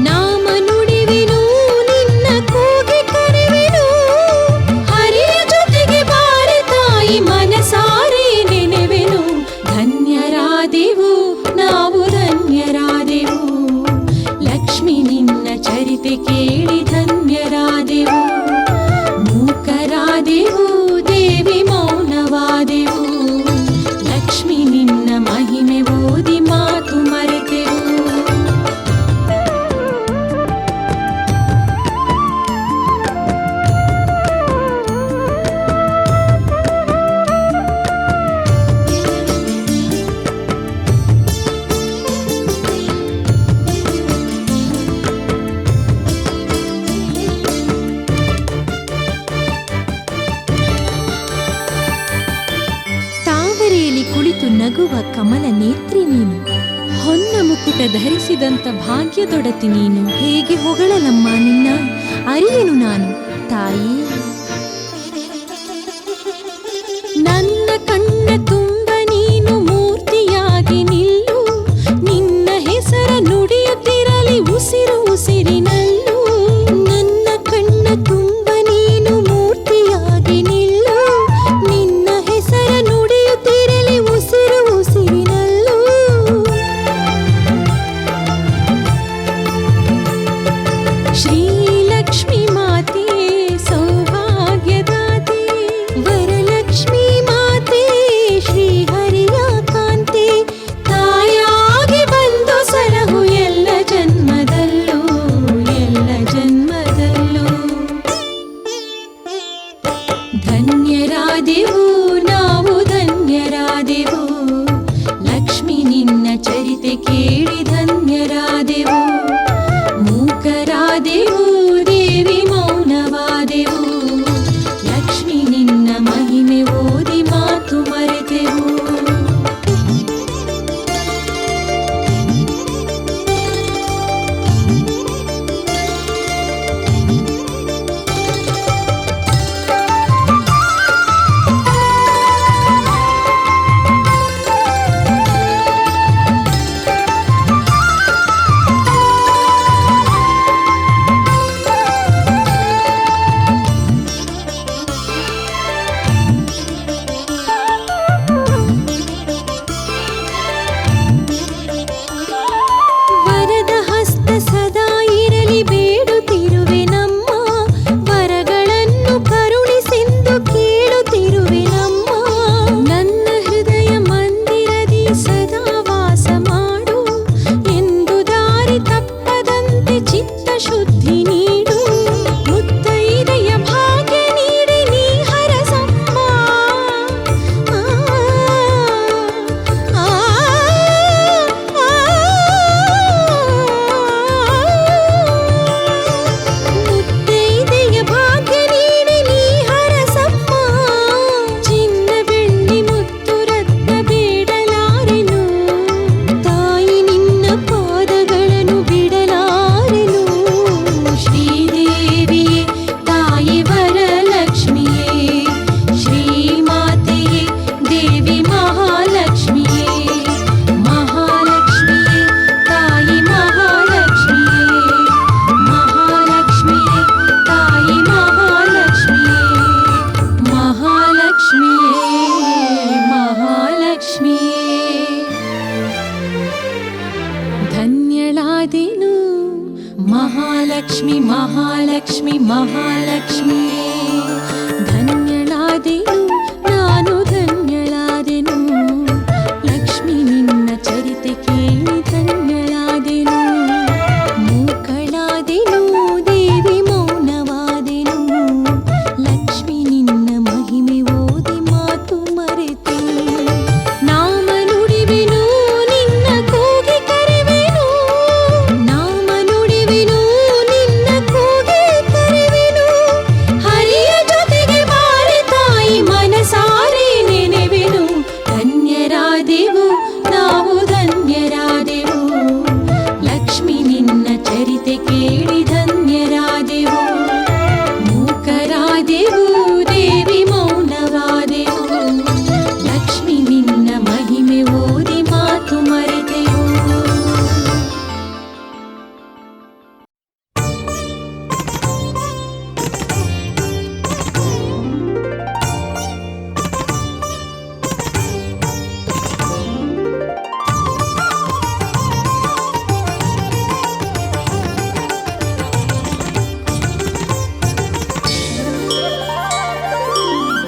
ನಾಮ ನುಡಿವೆನು ನಿನ್ನ ಕೂಗಿ ಕರೆವೆನು. ಹರಿಯ ಜೊತೆಗೆ ಬಾರೆ ತಾಯಿ ಮನಸಾರೆ ನೆನೆವೆನು. ಧನ್ಯರಾದೆವು ನಾವು ಧನ್ಯರಾದೆವು, ಲಕ್ಷ್ಮಿ ನಿನ್ನ ಚರಿತೆ ಕೇಳಿ ಧನ್ಯರಾದೆವು. ಮೂಕರಾದೆವು ದೇವಿ ಮೌನವಾದೆವು, ಲಕ್ಷ್ಮಿ ನಿನ್ನ ಮಹಿಮೆ ಓದಿ ಮಾತು ಮರೆತೆವು. ತಾವರೆಯಲ್ಲಿ ಕುಳಿತು ನಗುವ ಕಮಲ ನೇತ್ರಿ ನೀನು, ಹೊನ್ನ ಮುಕುಟ ಧರಿಸಿದಂತ ಭಾಗ್ಯದೊಡತಿ ನೀನು. ಹೇಗೆ ಹೊಗಳಲಮ್ಮ ನಿನ್ನ ಅರಿಯೆನು ನಾನು ತಾಯಿ. ನನ್ನ ಕಣ್ಣ ತುಂಬ ನೀನು ಮೂರ್ತಿಯಾಗಿ ನಿಲ್ಲು, ನಿನ್ನ ಹೆಸರ ನುಡಿಯುತ್ತಿರಲಿ ಉಸಿರು ಉಸಿರಿನಲ್ಲೂ. ನನ್ನ ಕಣ್ಣ ತುಂಬ ನೀನು ಮೂರ್ತಿಯಾಗಿ ನಿಲ್ಲು, ನಿನ್ನ ಹೆಸರ ನುಡಿಯುತ್ತಿರಲಿ ಉಸಿರು ಉಸಿರಿನಲ್ಲೂ. ಶ್ರೀಲಕ್ಷ್ಮಿ ಮಾತೆ ಸೌಭಾಗ್ಯದಾತೆ, ವರಲಕ್ಷ್ಮಿ ಮಾತೆ ಶ್ರೀಹರಿಯ ಕಾಂತೆ. ತಾಯಾಗಿ ಬಂದು ಸಲಹು ಎಲ್ಲ ಜನ್ಮದಲ್ಲೂ, ಎಲ್ಲ ಜನ್ಮದಲ್ಲೂ. ಧನ್ಯರಾದೆವು ನಾವು ಧನ್ಯರಾದೆವು, ಲಕ್ಷ್ಮಿ ನಿನ್ನ ಚರಿತೆ ಕೇಳಿ ಧನ್ಯರಾದೆವು. ಮೂಕರಾದೆವು ದೇವಿ ಮೌನವಾದೆವು, ಲಕ್ಷ್ಮಿ ನಿನ್ನ ಮಹಿಮೆ ಓದಿ ಮಾತು ಮರೆತೆವು. ಲಕ್ಷ್ಮಿ ಮಹಾಲಕ್ಷ್ಮಿ ಮಹಾಲಕ್ಷ್ಮಿಯೇ ಧನ್ಯಳಾದೆನು ನಾನು ಧನ್ಯಳಾದೆನು ಲಕ್ಷ್ಮಿ ನಿನ್ನ ಚರಿತೆ ಕೇಳಿ ಧನ್ಯಳಾದೆನು ಮೂಕಳಾದೆನು ದೇವಿ ಮೌನವಾದೆನು ಲಕ್ಷ್ಮಿ ನಿನ್ನ ಮಹಿಮೆ ಓದಿ ಮಾತು ಮರೆತೆ ನಾಮ ನುಡಿವೆನು ನಿನ್ನ ಕೂಗಿ ಕರೆವೆನು ನಾಮ ನುಡಿವೆನು ನಿನ್ನ ಕೂಗಿ ಕರೆವೆನು ಹರಿಯ ಜೊತೆಗೆ ಬಾರೆ ತಾಯಿ ಮನಸಾರೆ ನೆನೆವೆನು ಧನ್ಯರಾದೆವು ನಾವು ಧನ್ಯರಾದೆವು ಲಕ್ಷ್ಮಿ ನಿನ್ನ ಚರಿತೆ ಕೇಳಿ ಧನ್ಯರಾದೆವು ಮೂಕರಾದೆವು ದೇವಿ ಮೌನವಾದೆವು ಲಕ್ಷ್ಮಿ ನಿನ್ನ ಮಹಿಮೆ ಓದಿ ಮಾತು ಮರೆತೆವು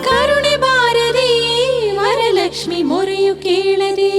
ಕರುಣೆ ಬಾರದೆ ವರಲಕ್ಷ್ಮಿ ಮೊರೆಯು ಕೇಳದೆ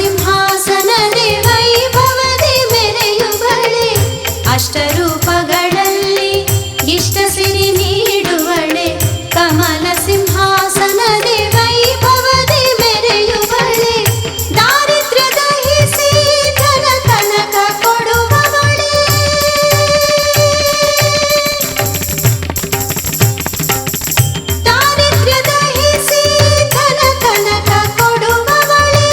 ಸಿಂಹಾಸನದಿ ವೈಭವದಿ ಮೆರೆಯುವಳೆ, ಅಷ್ಟರೂಪಗಳಲ್ಲಿ ಇಷ್ಟ ಸಿರಿ ನೀಡುವಳೆ. ಕಮಲ ಸಿಂಹಾಸನದಿ ವೈಭವದಿ ಮೆರೆಯುವಳೆ, ದಾರಿದ್ರ್ಯ ದಹಿಸಿ ಧನ ಕನಕ ಕೊಡುವವಳೆ. ದಾರಿದ್ರ್ಯ ದಹಿಸಿ ಧನ ಕನಕ ಕೊಡುವವಳೆ,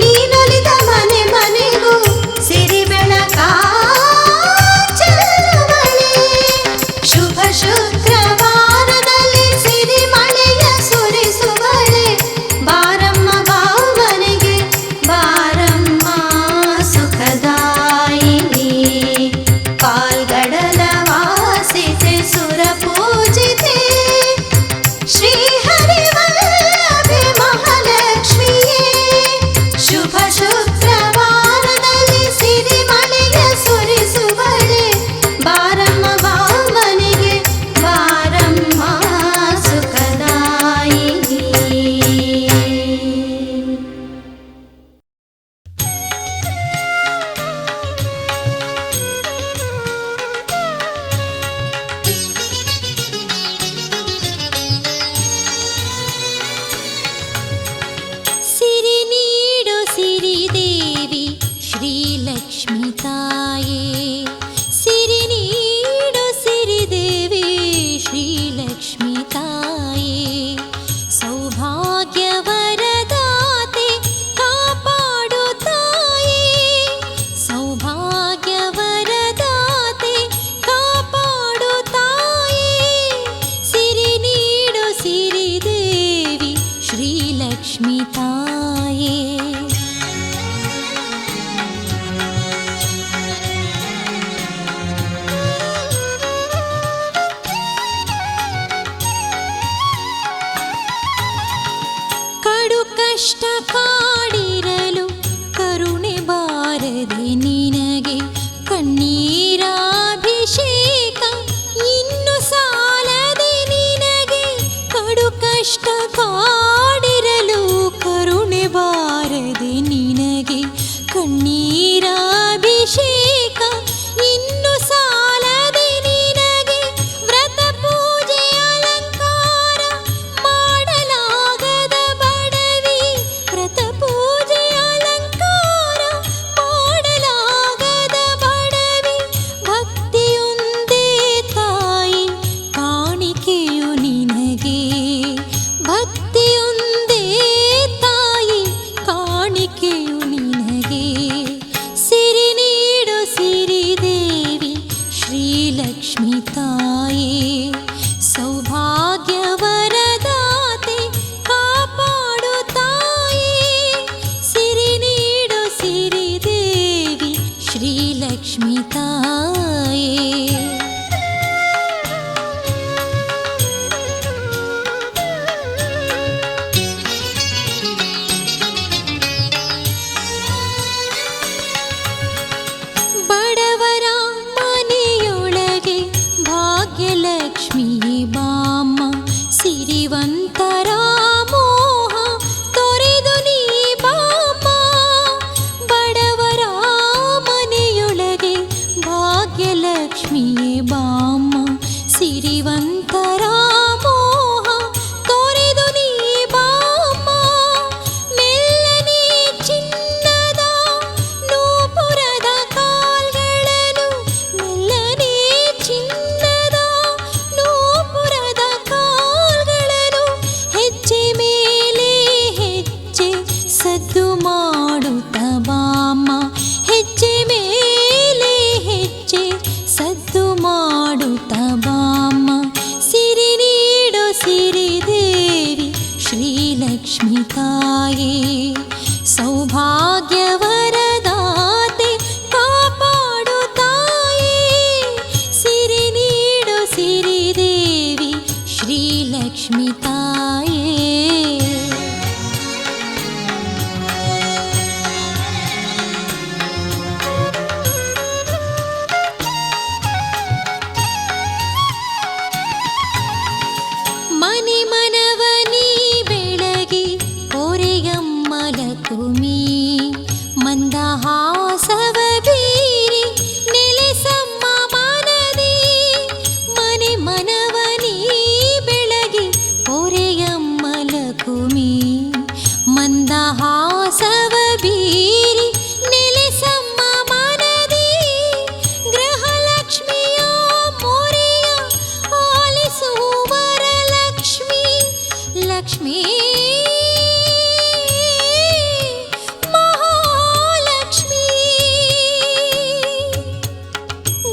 ನೀನೊಲಿದ ಮನೆ ಮನೆಗೂ ಸಿರಿ ಬೆಳಕ ಚೆಲ್ಲುವಳೆ. ಶುಭ ಶುಕ್ರವಾರದಲ್ಲಿ ಸಿರಿ ಮಳೆಯ ಸುರಿಸುವಳೆ, ಬಾರಮ್ಮ ಬಾವನೆಗೆ ಬಾರಮ್ಮ ಸುಖದಾಯಿನಿ. ಪಾಲ್ಗಡಲ ವಾಸಿತೆ ಸುರ ಪೂಜಿತೆ, ಶ್ರೀಹರಿವಲ್ಲಭೆ ಮಹಾಲಕ್ಷ್ಮಿಯೇ. ಶುಭ ಶುಕ್ರವಾರದಲ್ಲಿ ಸಿರಿ ಮಳೆಯ ಸುರಿಸುವಳೆ, ಬಾರಮ್ಮ ಬಾವನೆಗೆ ಬಾರಮ್ಮ ಸುಖದಾಯಿನಿ.
ಸಿರಿ ನೀಡು ಸಿರಿದೇವಿ ಶ್ರೀಲಕ್ಷ್ಮಿ ತಾಯೇ, ಸಿರಿ ನೀಡು ಸಿರಿದೇವಿ ಶ್ರೀಲಕ್ಷ್ಮಿ ತಾಯೇ. ಸೌಭಾಗ್ಯ ವರದಾತೆ ಕಾಪಾಡು ತಾಯೇ, ಸೌಭಾಗ್ಯ ವರದಾತೆ ಕಾಪಾಡು ತಾಯೇ. ಸಿರಿ ನೀಡು ಸಿರಿದೇವಿ ಶ್ರೀಲಕ್ಷ್ಮಿ ತಾಯೇ. ಕಡು ಕಷ್ಟ ಕಾಡಿರಲು ಕರುಣೆ ಬಾರದೆ ನಿನಗೆ, ಕಣ್ಣೀರಾಭಿಷೇಕ ಇನ್ನು ಸಾಲದೆ ನಿನಗೆ. ಕಡು ಕಷ್ಟ ಕಾಡಿರಲು ಕರುಣೆ ಬಾರದೆ ನಿನಗೆ, ಕಣ್ಣೀರಾಭಿಷೇಕ ಇನ್ನು ಸಾಲದೆ ನಿನಗೆ. ವ್ರತ ಪೂಜೆ ಅಲಂಕಾರ ಮಾಡಲಾಗದ ಬಡವಿ, ವ್ರತ ಪೂಜೆ ಅಲಂಕಾರ ಮಾಡಲಾಗದ ಬಡವಿ. ಭಕ್ತಿಯೊಂದೇ ತಾಯಿ ಕಾಣಿಕೆಯು ನಿನಗೆ, ಭಕ್ತಿಯೊಂದೇ ತಾಯಿ ಕಾಣಿಕೆಯು ನಿನಗೆ. ಸಿರಿ ನೀಡು ಸಿರಿದೇವಿ ಶ್ರೀಲಕ್ಷ್ಮಿ ತಾಯೇ, ಸೌಭಾಗ್ಯ ವರದಾತೆ ಕಾಪಾಡು ತಾಯೇ. ಸಿರಿ ನೀಡು ಸಿರಿದೇವಿ ಶ್ರೀಲಕ್ಷ್ಮಿ ತಾಯೇ. ಬಡವರ ಮನೆಯೊಳಗೆ ಭಾಗ್ಯಲಕ್ಷ್ಮಿಯೇ ಬಾಮ್ಮ, ಸಿರಿವಂತರ ಮೋಹ ತೊರೆದು ನೀ ಬಾಮ್ಮ. ಬಡವರ ಮನೆಯೊಳಗೆ ಮಂದಹಾಸವ ಬೀರಿ ನೆಲೆಸಮ್ಮ ಮನದಿ ಮನೆ ಮನವನೀ ಬೆಳಗಿ ಪೊರೆಯಮ್ಮ ಲಕುಮಿ. ಮಂದಹಾಸವ ಬೀರಿ ನೆಲೆಸಮ್ಮ ಮನದಿ ಗೃಹಲಕ್ಷ್ಮಿಯ ಮೊರೆಯ ಆಲಿಸುವರ ಲಕ್ಷ್ಮಿ. ಲಕ್ಷ್ಮೀ ಮಹಾಲಕ್ಷ್ಮೀ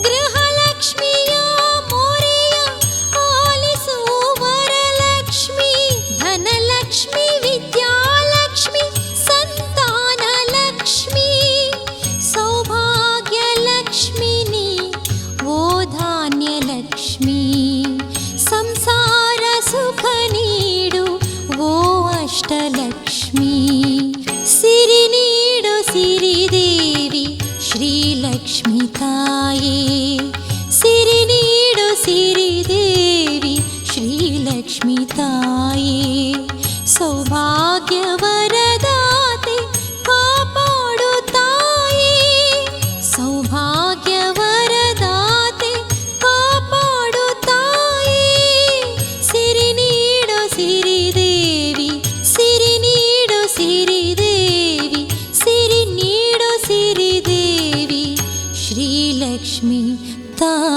ಗೃಹಲಕ್ಷ್ಮಿಯ ಮೊರೆಯ ಆಲಿಸುವರ ಲಕ್ಷ್ಮಿ. ಧನಲಕ್ಷ್ಮಿ ವಿದ್ಯಾಲಕ್ಷ್ಮಿ ಸಂತಾನ ಲಕ್ಷ್ಮಿ ಸೌಭಾಗ್ಯ ಲಕ್ಷ್ಮಿನಿ ಓ ಧಾನ್ಯ ಲಕ್ಷ್ಮಿ. ಸಂಸಾರ ಸುಖ ನೀಡು ಓ ಅಷ್ಟಲಕ್ಷ್ಮಿ. ಸಿರಿ ನೀಡು ಸಿರಿದೇವಿ ಶ್ರೀಲಕ್ಷ್ಮಿ ತಾಯೇ. ಸಿರಿ ನೀಡು ಸಿರಿದೇವಿ ಶ್ರೀಲಕ್ಷ್ಮಿ ತಾಯೇ. ಸೌಭಾಗ್ಯ ವರದಾತೆ ಕಾಪಾಡು ತಾಯೇ. ಸೌಭಾಗ್ಯ ವರದಾತೆ ಕಾಪಾಡು ತಾಯೇ. ಸಿರಿ ನೀಡು ಸಿರಿದೇವಿ ಸಿರಿ ನೀಡು ಸಿರಿದೇವಿ ಸಿರಿ ನೀಡು ಸಿರಿದೇವಿ ಶ್ರೀಲಕ್ಷ್ಮಿ ತಾಯಿ.